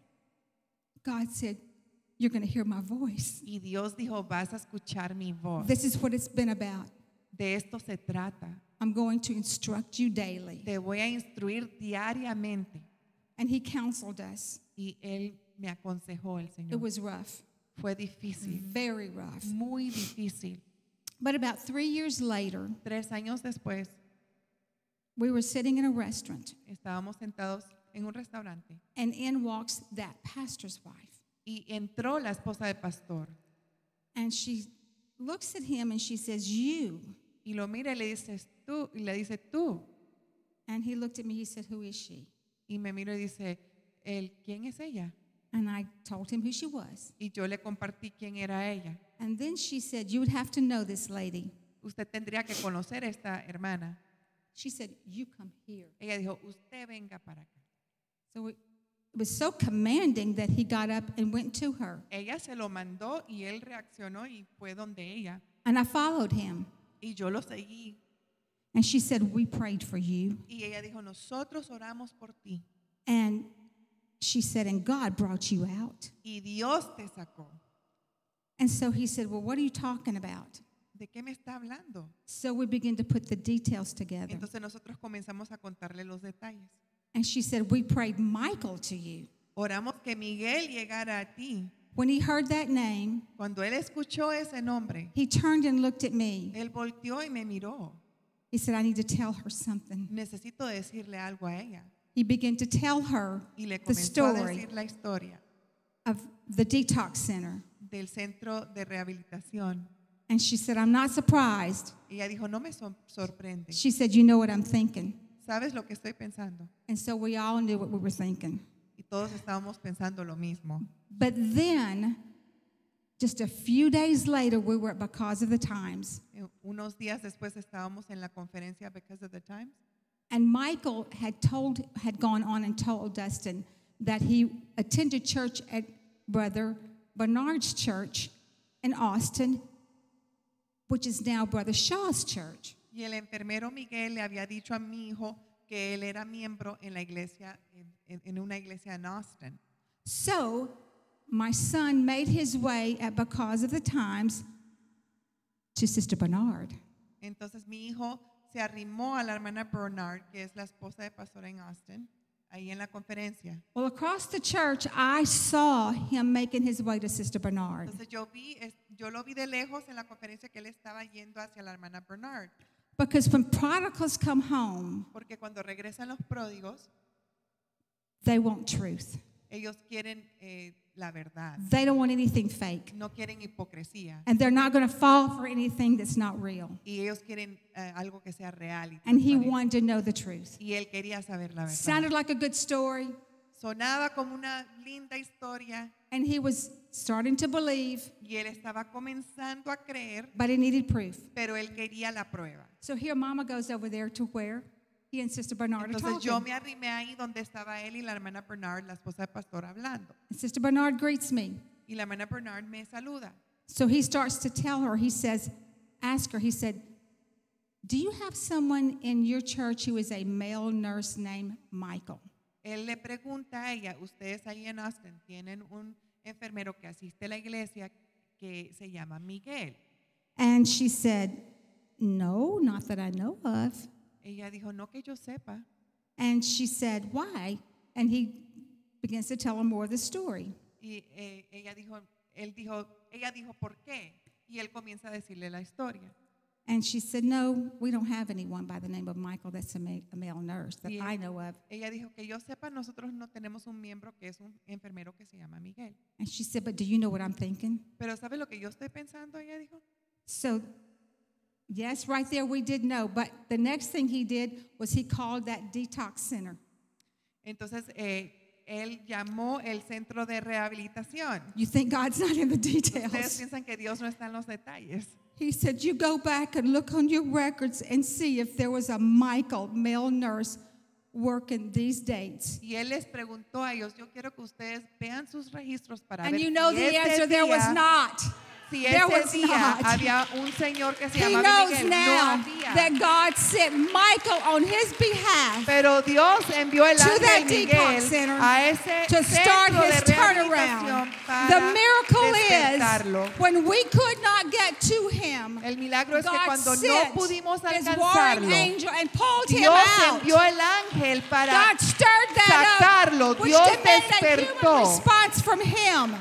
God said, you're going to hear my voice. Y Dios dijo, vas a escuchar mi voz. This is what it's been about. De esto se trata. I'm going to instruct you daily. Te voy a instruir diariamente. And he counseled us. Y él me aconsejó, el It Señor. was rough, Fue difícil, very rough. muy difícil. But about 3 years later, 3 años después, we were sitting in a restaurant, estábamos sentados en un restaurante and in walks that pastor's wife. y entró la esposa del pastor And she looks at him and she says, you. y lo mira y le dices tú y le dice tú And he looked at me, he said, who is she? y me miro y dice ¿quién es ella? And I told him who she was. Y yo le compartí quién era ella. And then she said, you would have to know this lady. Usted tendría que conocer a esta hermana. She said, you come here. Ella dijo, usted venga para acá. So it was so commanding that he got up and went to her. Ella se lo mandó y él reaccionó y fue donde ella. And I followed him. Y yo lo seguí. And she said, we prayed for you. Y ella dijo, nosotros oramos por ti. And she said, and God brought you out. Y Dios te sacó. And so he said, well, what are you talking about? ¿De qué me está hablando? So we began to put the details together. Entonces nosotros comenzamos a contarle los detalles. And she said, we prayed Michael to you. Oramos que Miguel llegara a ti. When he heard that name, Cuando él escuchó ese nombre, he turned and looked at me. él volteó y me miró. He said, I need to tell her something. Necesito decirle algo a ella. He began to tell her Y le the comenzó a story decir la historia of the detox center. del centro de rehabilitación. And she said, I'm not surprised. Ella dijo, no me sorprende. She said, you know what I'm thinking. ¿Sabes lo que estoy pensando? And so we all knew what we were thinking. Y todos estábamos pensando lo mismo. But then, just a few days later, we were at Because of the Times. Unos días después estábamos en la conferencia Because of the Times. And Michael had gone on and told Dustin that he attended church at Brother Bernard's church in Austin, which is now Brother Shaw's church. Y el enfermero Miguel le había dicho a mi hijo que él era miembro en la iglesia, en una iglesia en Austin. So my son made his way at Because of the Times to Sister Bernard. Entonces mi hijo se arrimó a la hermana Bernard, que es la esposa de pastor en Austin, ahí en la conferencia. Well, across the church, I saw him making his way to Sister Bernard. Entonces yo lo vi de lejos en la conferencia que él estaba yendo hacia la hermana Bernard. Because when prodigals come home, Porque cuando regresan los pródigos, they want truth. ellos quieren la verdad. They don't want anything fake. No quieren hipocresía. And they're not going to fall for anything that's not real. Y ellos quieren algo que sea real. Y And he transparente. wanted to know the truth. Y él quería saber la verdad. Sounded like a good story. Sonaba como una linda historia And he was starting to believe, y él estaba comenzando a creer, but he needed proof. pero él quería la prueba. So here Mama goes over there to where he and Sister Bernard are Entonces yo talking. me arrimé ahí donde estaba él y la hermana Bernard, la esposa de pastor, hablando. And Sister Bernard greets me. Y la hermana Bernard me saluda. So he starts to tell her, he says, ask her, he said, do you have someone in your church who is a male nurse named Michael? Él le pregunta a ella, ustedes ahí en Austin tienen un enfermero que asiste a la iglesia que se llama Miguel. And she said, no, not that I know of. Ella dijo, no que yo sepa. And she said, why? And he begins to tell her more of the story. Y ella dijo, ¿por qué? Y él comienza a decirle la historia. And she said, no, we don't have anyone by the name of Michael that's a male nurse that Y I know of. ella dijo que yo sepa, nosotros no tenemos un miembro que es un enfermero que se llama Miguel. And she said, but do you know what I'm thinking? Pero ¿sabe lo que yo estoy pensando? Ella dijo. So, yes, right there we did know. But the next thing he did was he called that detox center. Entonces, él llamó el centro de rehabilitación. You think God's not in the Ustedes details. piensan que Dios no está en los detalles. He said, you go back and look on your records and see if there was a Michael, male nurse, working these dates. Y él les preguntó a ellos, yo quiero que ustedes vean sus registros para And ver you know si the ese answer, there was día, not. si There was ese día not. había un señor que se He llamaba knows Miguel. No now había. that God sent Michael on his behalf Pero Dios envió el to that ángel detox Miguel center a ese to start centro de his turnaround. rehabilitación The para miracle despertarlo. is when we could not get to him, El milagro es que God cuando no sent pudimos his warring alcanzarlo, angel and pulled him Dios out. envió el ángel para God stirred that sacarlo. up, which Dios demanded a despertó. human response from him.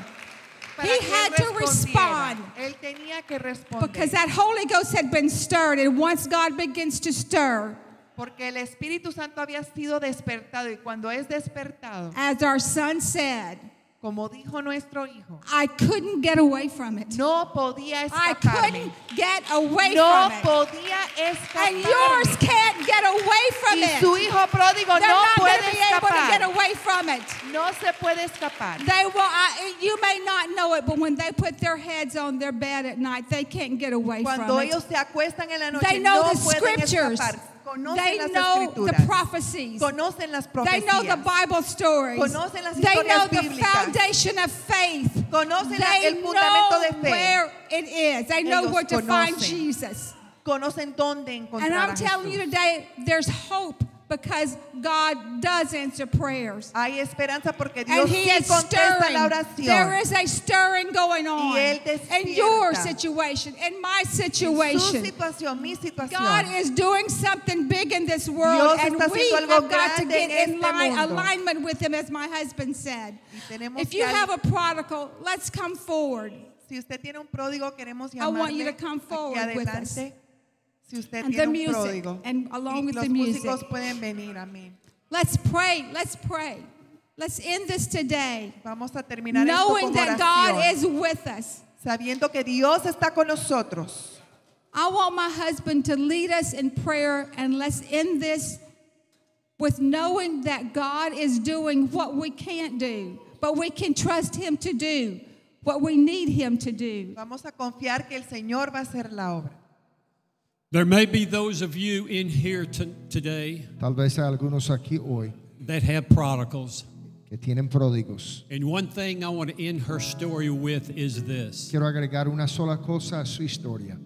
para He que él had to respondiera. respond. Él tenía que responder. Because that Holy Ghost had been stirred, and once God begins to stir, Porque el Espíritu Santo había sido despertado y cuando es despertado, as our son said, como dijo nuestro hijo, I couldn't get away from it. no podía I escaparme. couldn't get away No from it. podía And yours escaparme. can't get away from Y it. su hijo pródigo They're no not going puede to be able to get escapar. away from it. No se puede escapar. They will. You may not know it, but when they put their heads on their bed at night, they can't get away Cuando from it. ellos se acuestan en la noche, They know no the pueden scriptures. escapar. Conocen They las know the escrituras. prophecies. Conocen las They know the profecías. Bible stories. Conocen las They know historias the bíblicas. foundation of faith. Conocen They el fundamento de know fe. where it is. They know Ellos where to find conocen. Jesus. Conocen dónde And encontrar a I'm telling you Jesús. today, there's hope because God does answer prayers. Hay esperanza porque And Dios He sí is contesta la stirring. There oración. is a stirring going on Él in your despierta. situation, in my Su situation. situación, mi situación. God is doing something big in this world, Dios and está we haciendo have algo got to grande get en in este mundo. alignment with Him, as my husband said. Y tenemos If que you al- have a prodigal, let's come forward. Si usted tiene un pródigo, queremos I want you llamarle to come aquí forward with us. adelante. Si usted And the tiene un music, pródigo. and along Y with los the music. músicos pueden venir, amén. Let's pray. Let's pray. Let's end this today, Vamos a terminar esto knowing con that oración, God is with us. sabiendo que Dios está con nosotros. I want my husband to lead us in prayer, and let's end this with knowing that God is doing what we can't do, but we can trust Him to do what we need Him to do. Vamos a confiar que el Señor va a hacer la obra. There may be those of you in here today Tal vez hay algunos aquí hoy that have prodigals. que tienen pródigos. And one thing I want to end her story with is this. Quiero agregar una sola cosa a su historia.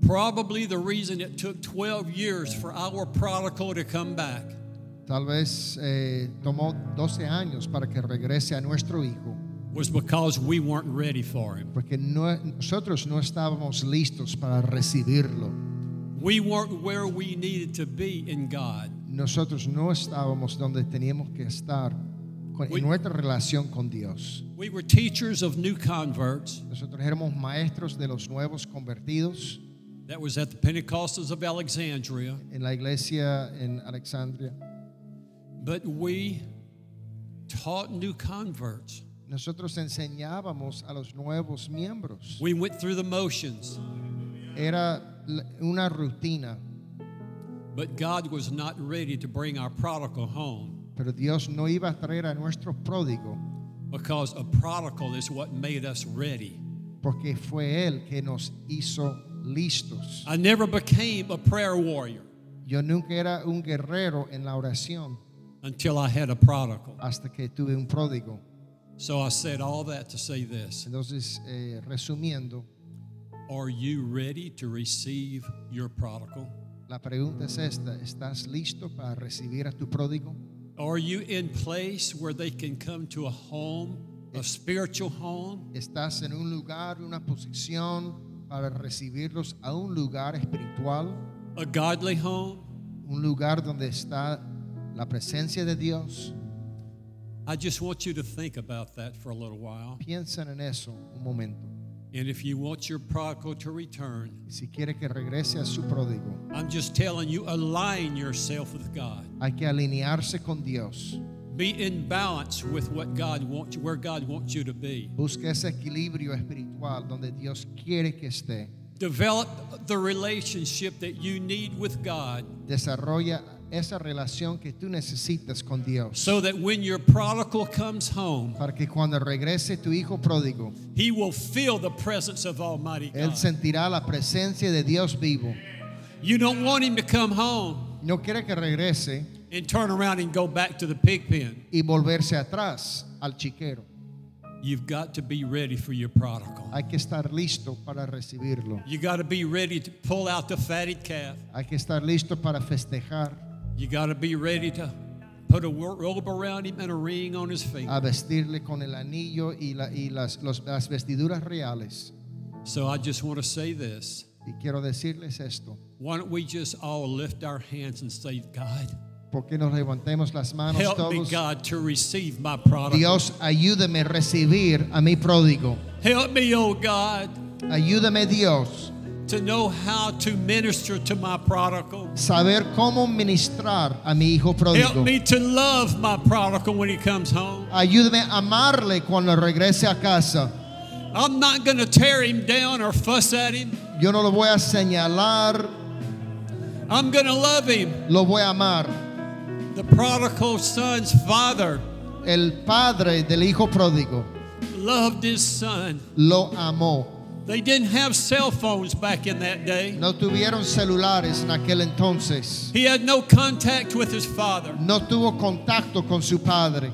Probably the reason it took 12 years for our prodigal to come back Tal vez tomó 12 años para que regrese a nuestro hijo, was because we weren't ready for him. porque nosotros no estábamos listos para recibirlo. We weren't where we needed to be in God. Nosotros no estábamos donde teníamos que estar en nuestra relación con Dios. We were teachers of new converts. Nosotros éramos maestros de los nuevos convertidos That was at the Pentecostals of Alexandria. en la iglesia en Alexandria. But we taught new converts. Nosotros enseñábamos a los nuevos miembros. We went through the motions. Era una rutina, But God was not ready to bring our prodigal home, pero Dios no iba a traer a nuestro pródigo because a prodigal is what made us ready. porque fue Él que nos hizo listos. I never became a prayer warrior Yo nunca era un guerrero en la oración until I had a prodigal. hasta que tuve un pródigo. So I said all that to say this. Entonces, resumiendo, Are you ready to receive your prodigal? la pregunta es esta: ¿estás listo para recibir a tu pródigo? Are you in place where they can come to a home, a spiritual home? ¿Estás en un lugar, una posición para recibirlos a un lugar espiritual? A godly home? Un lugar donde está la presencia de Dios. I just want you to think about that for a little while. Piensen en eso un momento. And if you want your prodigal to return, Y si quiere que regrese a su pródigo, I'm just telling you, align yourself with God. hay que alinearse con Dios. Be in balance with what God wants, where God wants you to be. Busque ese equilibrio espiritual donde Dios quiere que esté. Develop the relationship that you need with God, Desarrolla esa relación que tú necesitas con Dios, so that when your prodigal comes home, para que cuando regrese tu hijo pródigo, he will feel the presence of Almighty él God. sentirá la presencia de Dios vivo. You don't want him to come home No quiere que regrese and turn around and go back to the pig pen. y volverse atrás al chiquero. You've got to be ready for your prodigal. Hay que estar listo para recibirlo. You got to be ready to pull out the fatted calf. Hay que estar listo para festejar, You got to be ready to put a robe around him and a ring on his finger. a vestirle con el anillo y las vestiduras reales. So I just want to say this. Y quiero decirles esto: Why don't we just all lift our hands and say, God, ¿por qué nos levantemos las manos help me, todos? God, to receive my prodigal. Dios, ayúdame a recibir a mi pródigo. Help me, oh God, Ayúdame, Dios, to know how to minister to my prodigal. saber cómo ministrar a mi hijo pródigo. Help me to love my prodigal when he comes home. Ayúdame a amarle cuando regrese a casa. I'm not going to tear him down or fuss at him. Yo no lo voy a señalar, I'm going to love him. lo voy a amar. The prodigal son's father El padre del hijo pródigo loved his son. lo amó. They didn't have cell phones back in that day. No tuvieron celulares en aquel entonces. He had no contact with his father, No tuvo contacto con su padre,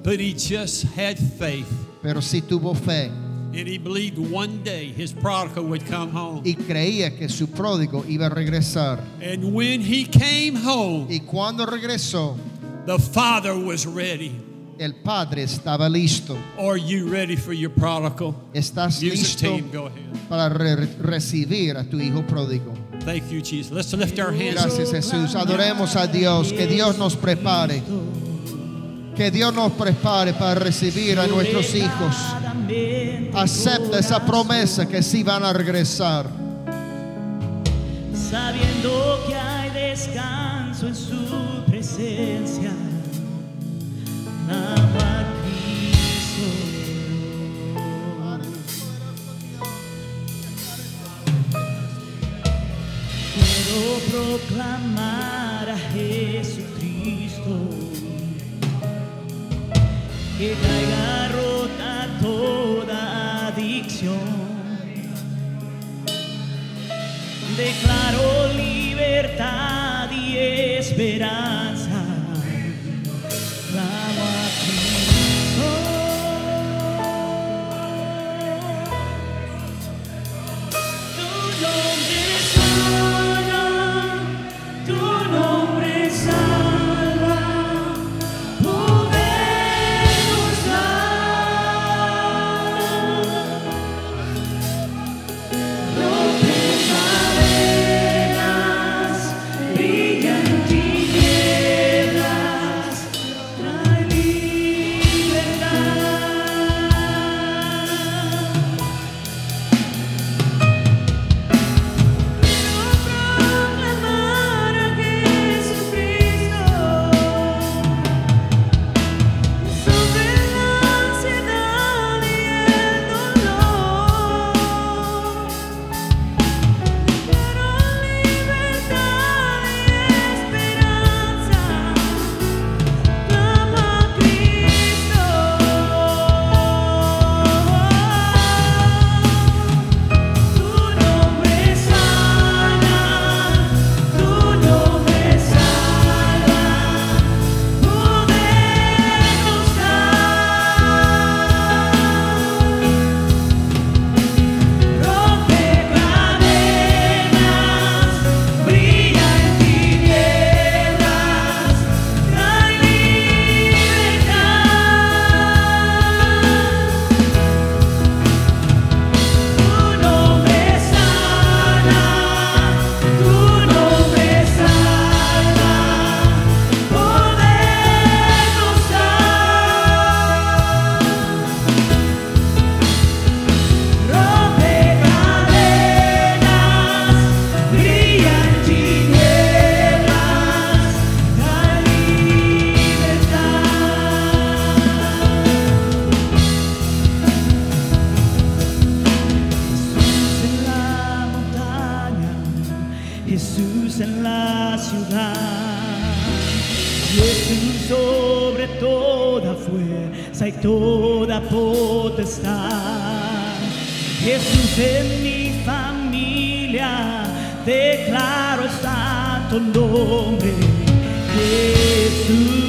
but he just had faith. pero sí tuvo fe And he believed one day his prodigal would come home. y creía que su pródigo iba a regresar. And when he came home, Y cuando regresó, the father was ready. el padre estaba listo. Are you ready for your prodigal? ¿Estás Music listo team, go ahead. para recibir a tu hijo pródigo? Thank you, Jesus. Let's lift our hands. Gracias, Jesús. Adoremos a Dios. Que Dios nos prepare. Que Dios nos prepare para recibir a nuestros hijos. Acepta esa promesa que sí van a regresar. Sabiendo que hay descanso en su presencia, amo a Cristo. Quiero proclamar a Jesucristo que traiga rota toda adicción. Declaro libertad y esperanza. Clamo a Cristo. Tu nombre sana, tu nombre salva, poder nos da. Rompe cadenas, brilla en tinieblas, trae libertad. Proclamar a Jesucristo sobre la ansiedad y el dolor. Quiero libertad y esperanza. Clamo a Cristo. Tu nombre sana, tu nombre salva, poder nos da. Rompe cadenas, brilla en tinieblas, trae libertad. Tu nombre sana, tu nombre salva, poder nos da. Rompe cadenas, brilla en tinieblas, trae libertad. Jesús en la montaña, Jesús en la ciudad, Jesús sobre toda fuerza y toda potestad. Jesús en mi familia, declaro el santo nombre, Jesús.